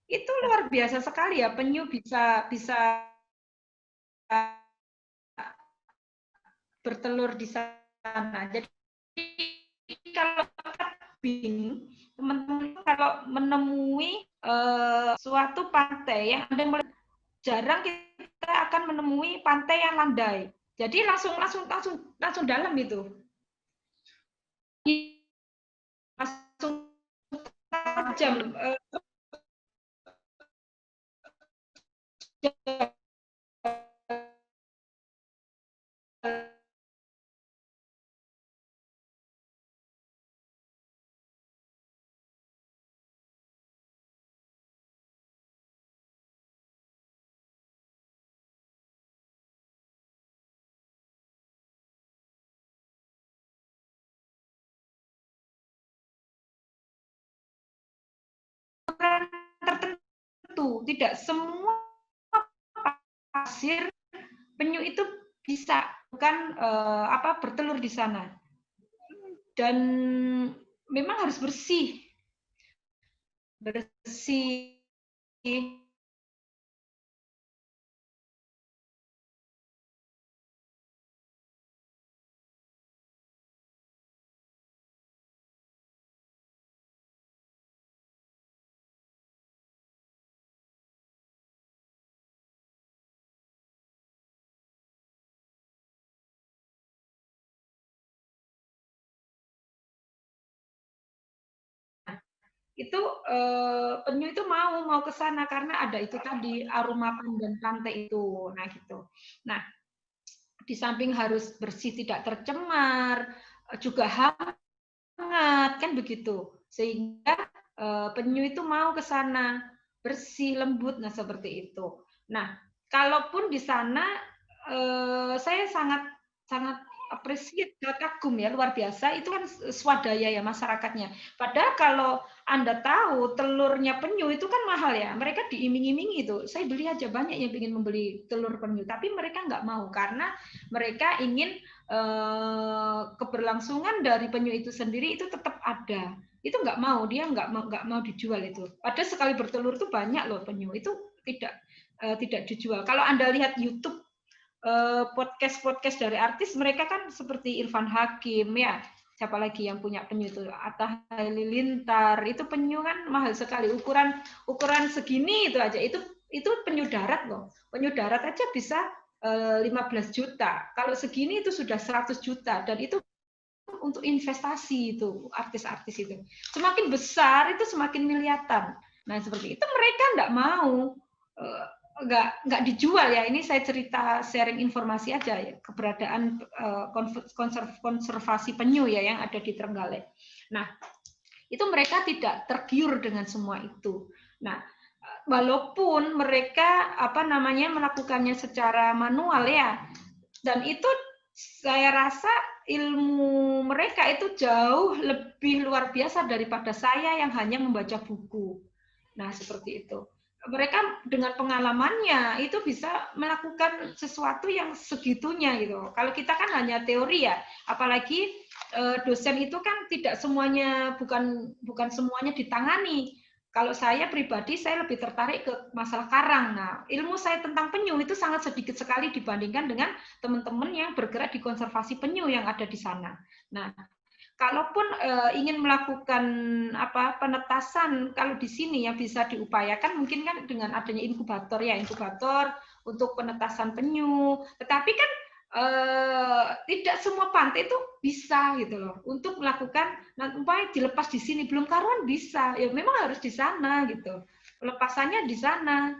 Itu luar biasa sekali ya, penyu bisa bertelur di sana. Jadi kalau tebing, teman-teman kalau menemui suatu pantai yang ada, jarang kita akan menemui pantai yang landai. Jadi langsung dalam itu. Langsung tajam. Tertentu, tidak semua pasir penyu itu bisa bukan bertelur di sana. Dan memang harus bersih. Itu penyu itu mau ke sana karena ada itu tadi aroma pandan pantai itu. Nah gitu. Nah, di samping harus bersih tidak tercemar, juga hangat kan begitu. Sehingga penyu itu mau ke sana, bersih, lembut, nah seperti itu. Nah, kalaupun di sana saya sangat appreciate, kagum ya, luar biasa, itu kan swadaya ya masyarakatnya. Padahal kalau Anda tahu telurnya penyu itu kan mahal ya, mereka diiming-imingi itu. Saya beli aja, banyak yang ingin membeli telur penyu, tapi mereka nggak mau karena mereka ingin keberlangsungan dari penyu itu sendiri itu tetap ada. Itu nggak mau, dia nggak mau dijual itu. Padahal sekali bertelur itu banyak loh penyu, itu tidak dijual. Kalau Anda lihat YouTube podcast dari artis, mereka kan seperti Irfan Hakim ya, siapa lagi yang punya penyu itu, Atta Halilintar, itu penyu kan mahal sekali, ukuran segini itu aja, itu penyu darat loh, penyu darat aja bisa 15 juta, kalau segini itu sudah 100 juta, dan itu untuk investasi itu artis-artis itu, semakin besar itu semakin miliatan. Nah seperti itu mereka nggak mau, nggak dijual ya. Ini saya cerita sharing informasi aja ya, keberadaan konservasi penyu ya yang ada di Trenggalek. Nah itu mereka tidak tergiur dengan semua itu. Nah walaupun mereka melakukannya secara manual ya, dan itu saya rasa ilmu mereka itu jauh lebih luar biasa daripada saya yang hanya membaca buku. Nah seperti itu. mereka dengan pengalamannya itu bisa melakukan sesuatu yang segitunya gitu. Kalau kita kan hanya teori ya, apalagi dosen itu kan tidak semuanya, bukan semuanya ditangani. Kalau saya pribadi, saya lebih tertarik ke masalah karang. Nah, ilmu saya tentang penyu itu sangat sedikit sekali dibandingkan dengan teman-teman yang bergerak di konservasi penyu yang ada di sana. Nah, kalaupun ingin melakukan penetasan, kalau di sini yang bisa diupayakan mungkin kan dengan adanya inkubator ya, inkubator untuk penetasan penyu. Tetapi kan tidak semua pantai itu bisa gitu loh untuk melakukan, umpamanya dilepas di sini belum karuan bisa, ya memang harus di sana gitu. Pelepasannya di sana.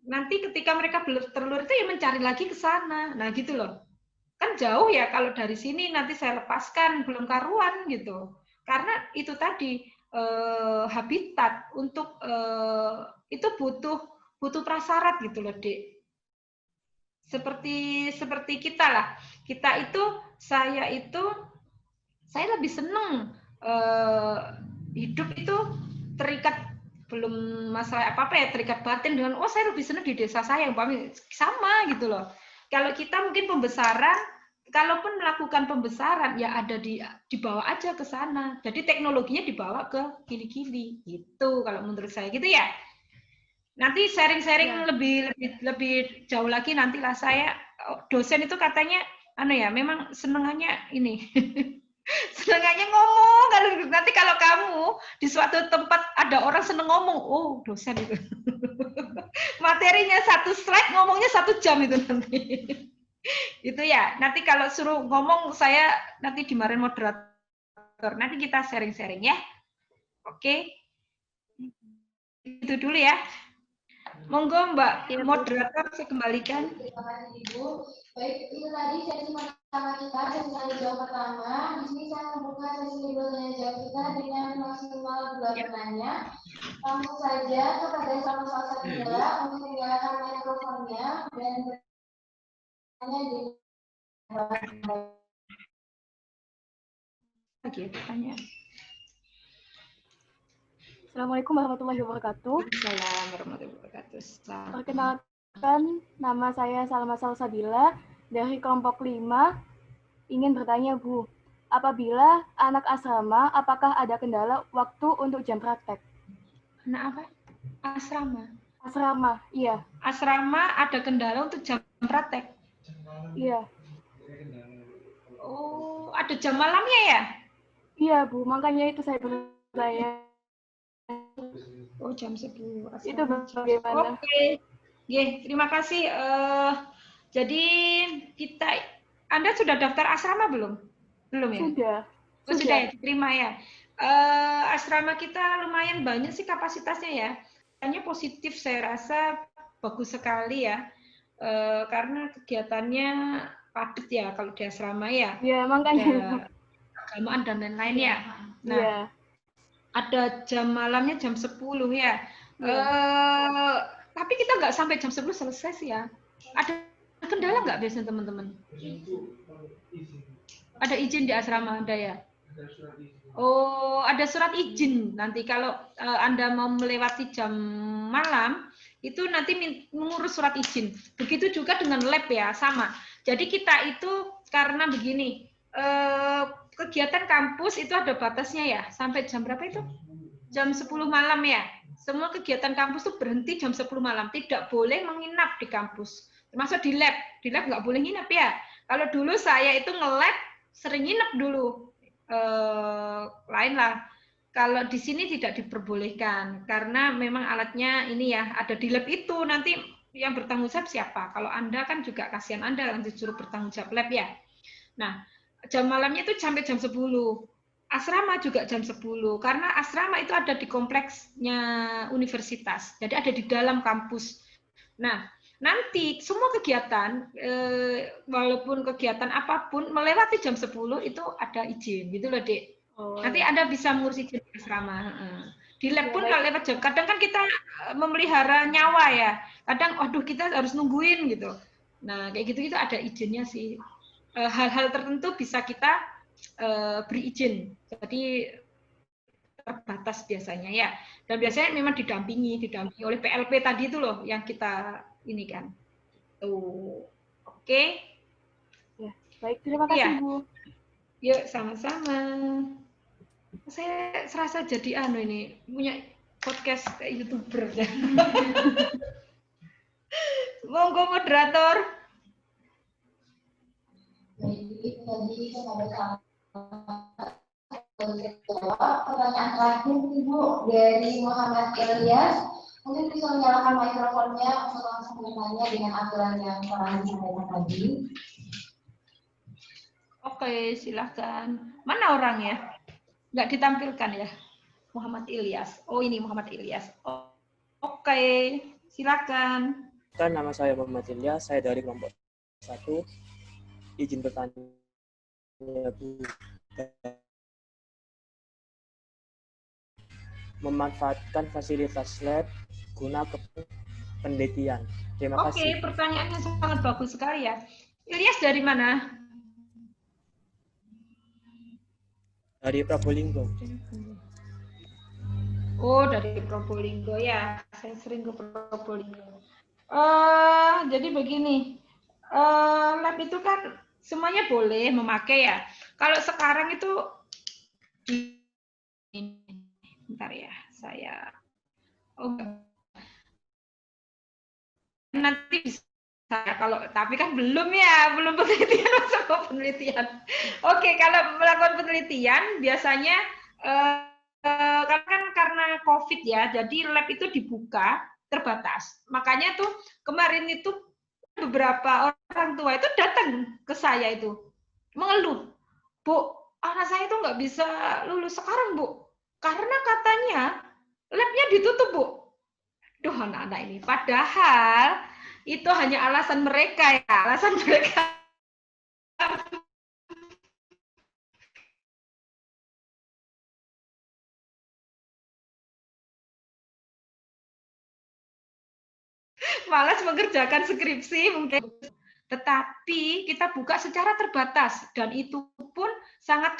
Nanti ketika mereka bertelur itu ya mencari lagi ke sana. Nah gitu loh. Kan jauh ya kalau dari sini nanti saya lepaskan belum karuan gitu, karena itu tadi habitat untuk itu butuh prasyarat gitu loh Dek, seperti kita lah, saya lebih seneng hidup itu terikat, belum masalah apa ya, terikat batin dengan saya lebih seneng di desa saya, sama gitu loh. Kalau kita mungkin pembesaran, kalaupun melakukan pembesaran ya ada dibawa aja ke sana. Jadi teknologinya dibawa ke kili-kili gitu kalau menurut saya gitu ya. Nanti sharing-sharing lebih jauh lagi nantilah saya. Dosen itu katanya memang senengannya ini. Senengannya ngomong. Nanti kalau kamu di suatu tempat ada orang seneng ngomong, oh dosen itu. Materinya 1 slide, ngomongnya 1 jam itu nanti. Itu ya, nanti kalau suruh ngomong saya nanti dimarahin moderator. Nanti kita sharing-sharing ya. Oke. Itu dulu ya. Monggo Mbak moderator, saya kembalikan. Terima kasih Ibu. Baik, itu tadi sesi pertama kita, sesi tanya jawab pertama. Di sini saya membuka sesi tanya jawab kita dengan maksimal 2 penanya. Langsung saja kepada salah satunya untuk menyalakan mikrofonnya dan bertanya di Oke, tanya. Assalamualaikum warahmatullahi wabarakatuh. Assalamualaikum warahmatullahi wabarakatuh. Perkenalkan, nama saya Salma Salsabila dari kelompok 5. Ingin bertanya, Bu, apabila anak asrama, apakah ada kendala waktu untuk jam praktek? Anak apa? Asrama. Asrama, iya. Asrama ada kendala untuk jam praktek? Iya. Oh, ada jam malamnya ya? Iya, Bu, makanya itu saya bertanya. Oh, jam 10. Itu bagaimana? Oke. Terima kasih. Jadi Anda sudah daftar asrama belum? Belum ya? Sudah. Sudah ya, diterima ya. Asrama kita lumayan banyak sih kapasitasnya ya. Hanya positif, saya rasa bagus sekali ya. Karena kegiatannya padat ya kalau di asrama ya. Iya, makanya. Keagamaan dan lain-lain ya. Nah, iya. Ada jam malamnya jam 10 ya. Tapi kita nggak sampai jam 10 selesai sih ya. Ada kendala nggak biasanya teman-teman? Ada izin di asrama, ada ya? Oh, ada surat izin. Nanti kalau Anda mau melewati jam malam, itu nanti mengurus surat izin. Begitu juga dengan lab ya, sama. Jadi kita itu karena begini, kegiatan kampus itu ada batasnya ya, sampai jam berapa itu? Jam 10 malam ya. Semua kegiatan kampus itu berhenti jam 10 malam, tidak boleh menginap di kampus. Termasuk di lab. Di lab nggak boleh nginap ya. Kalau dulu saya itu nge-lab sering nginep dulu. Lain lah. Kalau di sini tidak diperbolehkan karena memang alatnya ini ya ada di lab itu, nanti yang bertanggung jawab siapa? Kalau Anda kan juga kasihan Anda yang disuruh bertanggung jawab lab ya. Nah, jam malamnya itu sampai jam 10. Asrama juga jam 10 karena asrama itu ada di kompleksnya universitas. Jadi ada di dalam kampus. Nah, nanti semua kegiatan walaupun kegiatan apapun melewati jam 10 itu ada izin gitu loh, Dek. Oh, nanti Anda bisa ngurus izin di asrama. Di lab pun kalau lewat jam, kadang kan kita memelihara nyawa ya. Kadang waduh kita harus nungguin gitu. Nah, kayak gitu itu ada izinnya sih. Hal-hal tertentu bisa kita beri izin. Jadi terbatas biasanya ya. Dan biasanya memang didampingi oleh PLP tadi itu loh yang kita ini kan. Tuh. Oke. Ya, baik, terima Iya. kasih Bu. Yuk, sama-sama. Saya serasa jadi ini punya podcast kayak YouTuber. Monggo moderator. Jadi tadi kepada pertanyaan terakhir Ibu dari Muhammad Ilyas. Mungkin bisa menyalakan mikrofonnya untuk langsung bertanya dengan aturan yang telah disampaikan tadi. Oke, silahkan. Mana orangnya? Nggak ditampilkan ya? Muhammad Ilyas. Oh, ini Muhammad Ilyas. Oh, oke, silakan. Nama saya Muhammad Ilyas, saya dari kelompok 1. Izin bertanya, Bu. Memanfaatkan fasilitas lab guna penelitian. Terima kasih. Oke, pertanyaannya sangat bagus sekali ya. Ilyas dari mana? Dari Probolinggo. Oh, dari Probolinggo ya. Saya sering ke Probolinggo. Jadi begini, lab itu kan semuanya boleh memakai ya. Kalau sekarang itu, bentar ya, saya. Oh, nanti bisa. Kalau tapi kan belum penelitian sama penelitian. Oke, kalau melakukan penelitian biasanya karena COVID ya, jadi lab itu dibuka terbatas. Makanya tuh kemarin itu beberapa orang tua itu datang ke saya itu mengeluh, Bu, anak saya itu nggak bisa lulus sekarang, Bu, karena katanya labnya ditutup, Bu. Duh, anak-anak ini. Padahal itu hanya alasan mereka ya, alasan mereka. Malas mengerjakan skripsi mungkin. Tetapi kita buka secara terbatas dan itu pun sangat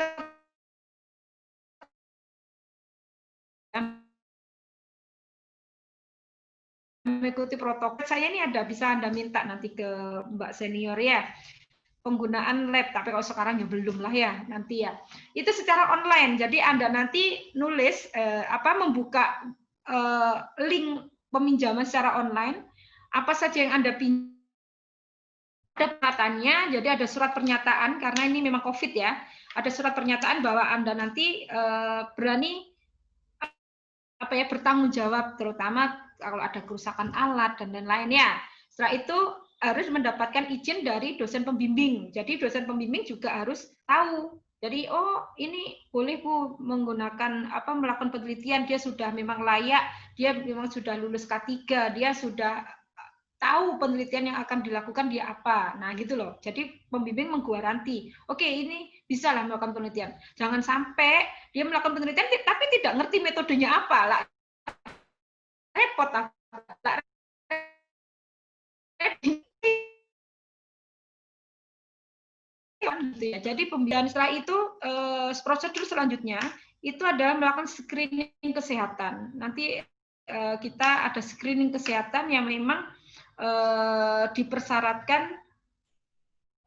mengikuti protokol. Saya ini bisa Anda minta nanti ke Mbak Senior ya. Penggunaan lab, tapi kalau sekarang ya belum lah ya, nanti ya. Itu secara online. Jadi Anda nanti nulis membuka link peminjaman secara online. Apa saja yang Anda pinjam, ada pernyataannya, jadi ada surat pernyataan karena ini memang COVID ya. Ada surat pernyataan bahwa Anda nanti berani bertanggung jawab, terutama kalau ada kerusakan alat dan lain-lain ya. Setelah itu harus mendapatkan izin dari dosen pembimbing. Jadi dosen pembimbing juga harus tahu. Jadi oh ini boleh Bu menggunakan melakukan penelitian, dia sudah memang layak, dia memang sudah lulus K3, dia sudah tahu penelitian yang akan dilakukan dia apa. Nah, gitu loh. Jadi pembimbing menggaransi, oke, ini bisa lah melakukan penelitian. Jangan sampai dia melakukan penelitian tapi tidak ngerti metodenya apa. Lah, repot lah. Jadi pembimbingan setelah itu prosedur selanjutnya itu adalah melakukan screening kesehatan. Nanti kita ada screening kesehatan yang memang dipersyaratkan,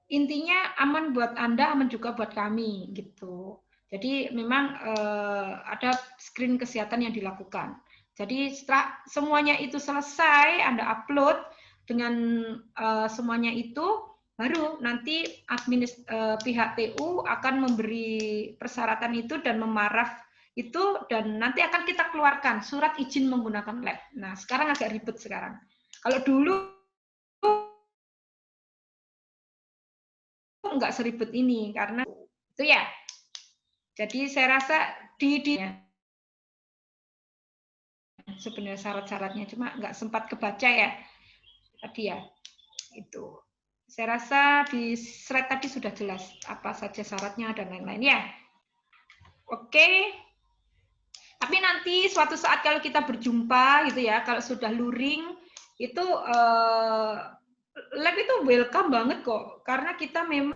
intinya aman buat Anda, aman juga buat kami gitu. Jadi memang ada screening kesehatan yang dilakukan. Jadi setelah semuanya itu selesai, Anda upload dengan semuanya itu, baru nanti pihak TU akan memberi persyaratan itu dan memaraf itu, dan nanti akan kita keluarkan surat izin menggunakan lab. Nah, sekarang agak ribet sekarang. Kalau dulu nggak seribet ini karena itu ya. Jadi saya rasa sebenarnya syarat-syaratnya cuma nggak sempat kebaca ya tadi ya. Itu saya rasa di slide tadi sudah jelas apa saja syaratnya dan lain-lain ya. Oke. Tapi nanti suatu saat kalau kita berjumpa gitu ya, kalau sudah luring itu lab itu welcome banget kok, karena kita memang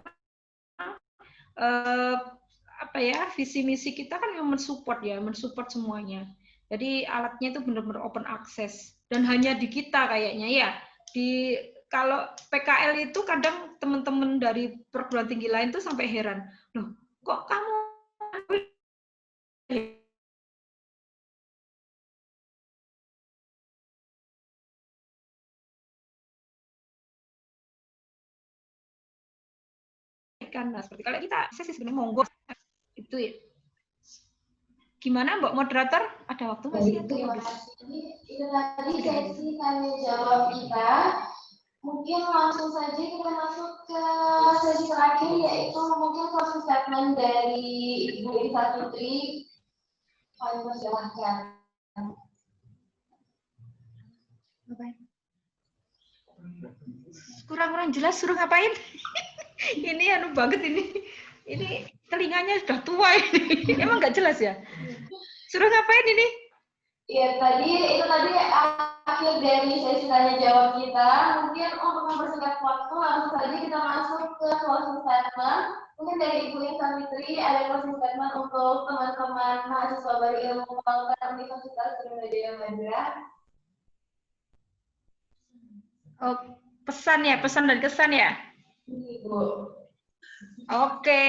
apa ya, visi misi kita kan yang mensupport ya, mensupport semuanya. Jadi alatnya itu benar-benar open access dan hanya di kita kayaknya ya. Kalau PKL itu kadang teman-teman dari perguruan tinggi lain tuh sampai heran, loh kok kamu kan, nah seperti kalau kita saya sih sebenarnya monggo itu ya. Gimana Mbak moderator, ada waktu masih? Baik, terima kasih. Itu tadi sesi tanya jawab kita. Mungkin langsung saja kita masuk ke sesi terakhir, yaitu mungkin closing statement dari Ibu Elisa Putri. Kami persilahkan. Kurang-kurang jelas suruh ngapain? Ini anu banget ini. Ini telinganya sudah tua ini. Emang nggak jelas ya? Suruh ngapain ini? Ya, itu tadi akhir dari sesi tanya jawab kita. Mungkin untuk mempersingkat waktu, langsung saja kita masuk ke closing statement. Mungkin dari Ibu Elisa Fitri ada closing statement untuk teman-teman mahasiswa baru ilmu pengetahuan Universitas Sriwijaya Madura. Oh, pesan ya, pesan dan kesan ya. Ibu. Oke.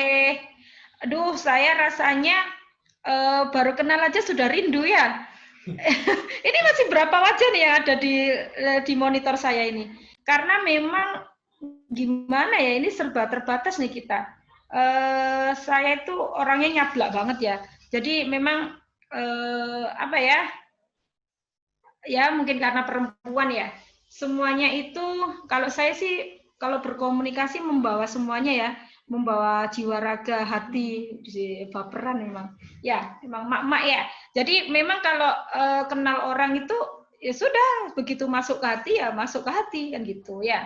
Aduh, saya rasanya baru kenal aja sudah rindu ya. Ini masih berapa wajah nih yang ada di monitor saya ini? Karena memang gimana ya, ini serba terbatas nih kita. Saya itu orangnya nyablak banget ya. Jadi memang apa ya? Ya mungkin karena perempuan ya. Semuanya itu kalau saya sih kalau berkomunikasi membawa semuanya ya, membawa jiwa raga hati, baperan memang. Ya, memang mak-mak ya. Jadi memang kalau kenal orang itu ya sudah, begitu masuk ke hati ya masuk ke hati kan gitu ya.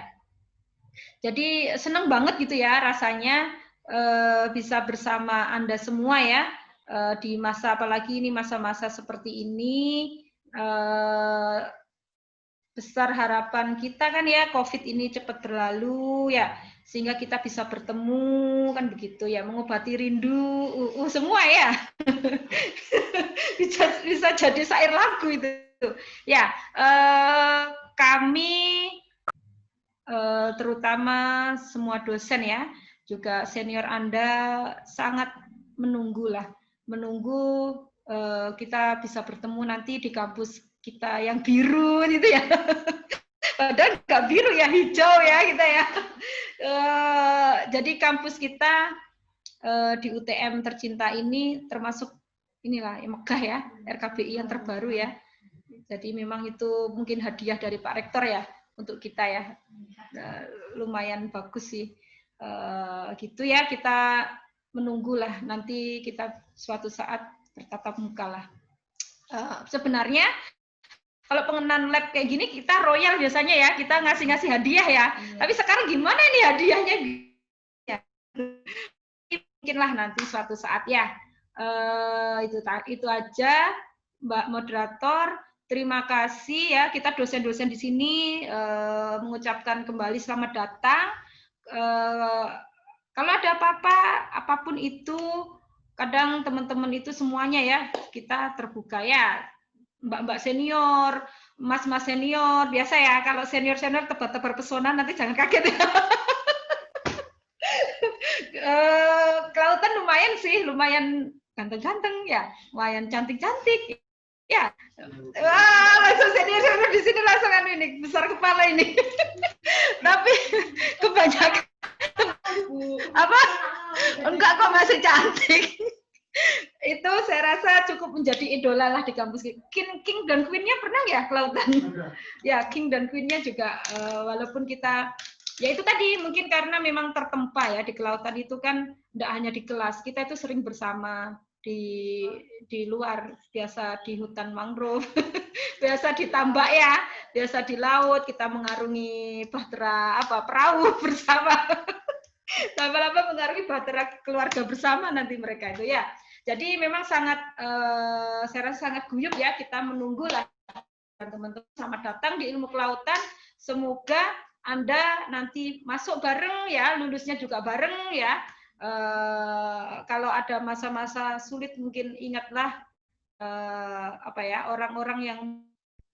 Jadi senang banget gitu ya rasanya bisa bersama Anda semua ya di masa apalagi ini masa-masa seperti ini. Besar harapan kita kan ya COVID ini cepat berlalu ya sehingga kita bisa bertemu kan begitu ya, mengobati rindu semua ya. bisa jadi syair lagu itu ya. Kami terutama semua dosen ya, juga senior Anda sangat menunggu kita bisa bertemu nanti di kampus kita yang biru gitu ya. Padahal nggak biru ya, hijau ya kita ya. Jadi kampus kita di UTM tercinta ini termasuk inilah yang megah ya, RKBI yang terbaru ya. Jadi memang itu mungkin hadiah dari Pak Rektor ya untuk kita ya. Lumayan bagus sih. Gitu ya, kita menunggulah nanti kita suatu saat bertatap muka lah. Sebenarnya kalau pengenalan lab kayak gini kita royal biasanya ya, kita ngasih hadiah ya. Tapi sekarang gimana ini hadiahnya? Ya. Mungkinlah nanti suatu saat ya. Itu aja Mbak Moderator. Terima kasih ya, kita dosen-dosen di sini mengucapkan kembali selamat datang. Kalau ada apa-apa, apapun itu, kadang teman-teman itu semuanya ya, kita terbuka ya. Mbak-mbak senior, mas-mas senior, biasa ya, kalau senior-senior tebar-tebar pesona, nanti jangan kaget ya. Kelautan lumayan sih, lumayan ganteng-ganteng ya, lumayan cantik-cantik. Ya, wah langsung senior di sini langsung ini besar kepala ini. Tapi kebanyakan apa? Enggak kok, masih cantik. Itu saya rasa cukup menjadi idola lah di kampus. King dan Queen-nya pernah ya kelautan? Ya, King dan Queen-nya juga walaupun kita ya itu tadi mungkin karena memang tertempa ya di kelautan itu kan tidak hanya di kelas, kita itu sering bersama di luar, biasa di hutan mangrove, biasa di tambak ya, biasa di laut, kita mengarungi bahtera perahu bersama. Lama-lama mengarungi bahtera keluarga bersama nanti mereka itu ya. Jadi memang sangat saya rasa sangat guyup ya, kita menunggulah teman-teman selamat datang di ilmu kelautan. Semoga Anda nanti masuk bareng ya, lulusnya juga bareng ya. Kalau ada masa-masa sulit mungkin ingatlah orang-orang yang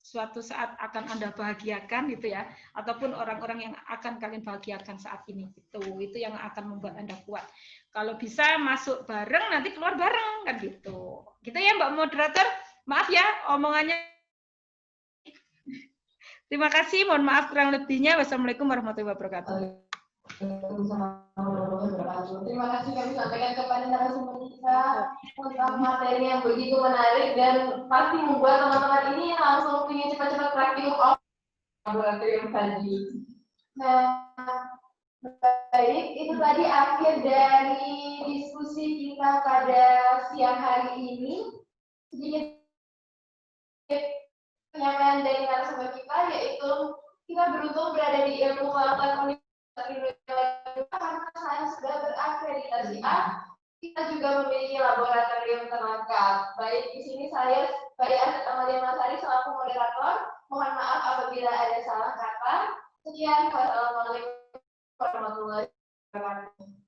suatu saat akan Anda bahagiakan gitu ya, ataupun orang-orang yang akan kalian bahagiakan saat ini gitu. Itu yang akan membuat Anda kuat. Kalau bisa masuk bareng, nanti keluar bareng kan gitu. Gitu ya Mbak Moderator. Maaf ya omongannya. Terima kasih, mohon maaf kurang lebihnya. Wassalamualaikum warahmatullahi wabarakatuh. Terima kasih kami sampaikan kepada narasumber kita tentang materi yang begitu menarik dan pasti membuat teman-teman ini langsung ingin cepat-cepat praktikum laboratorium tadi. Nah, baik, itu tadi akhir dari diskusi kita pada siang hari ini. Sedikit penyampaian dari narasumber kita, yaitu kita beruntung berada di ilmu kelautan Universitas karena saya sudah berakreditasi A. Kita juga memiliki laboratorium terlengkap. Baik, di sini saya sebagai Asep Amalia Masari selaku moderator. Mohon maaf apabila ada salah kata. Sekian, wassalamualaikum warahmatullahi wabarakatuh.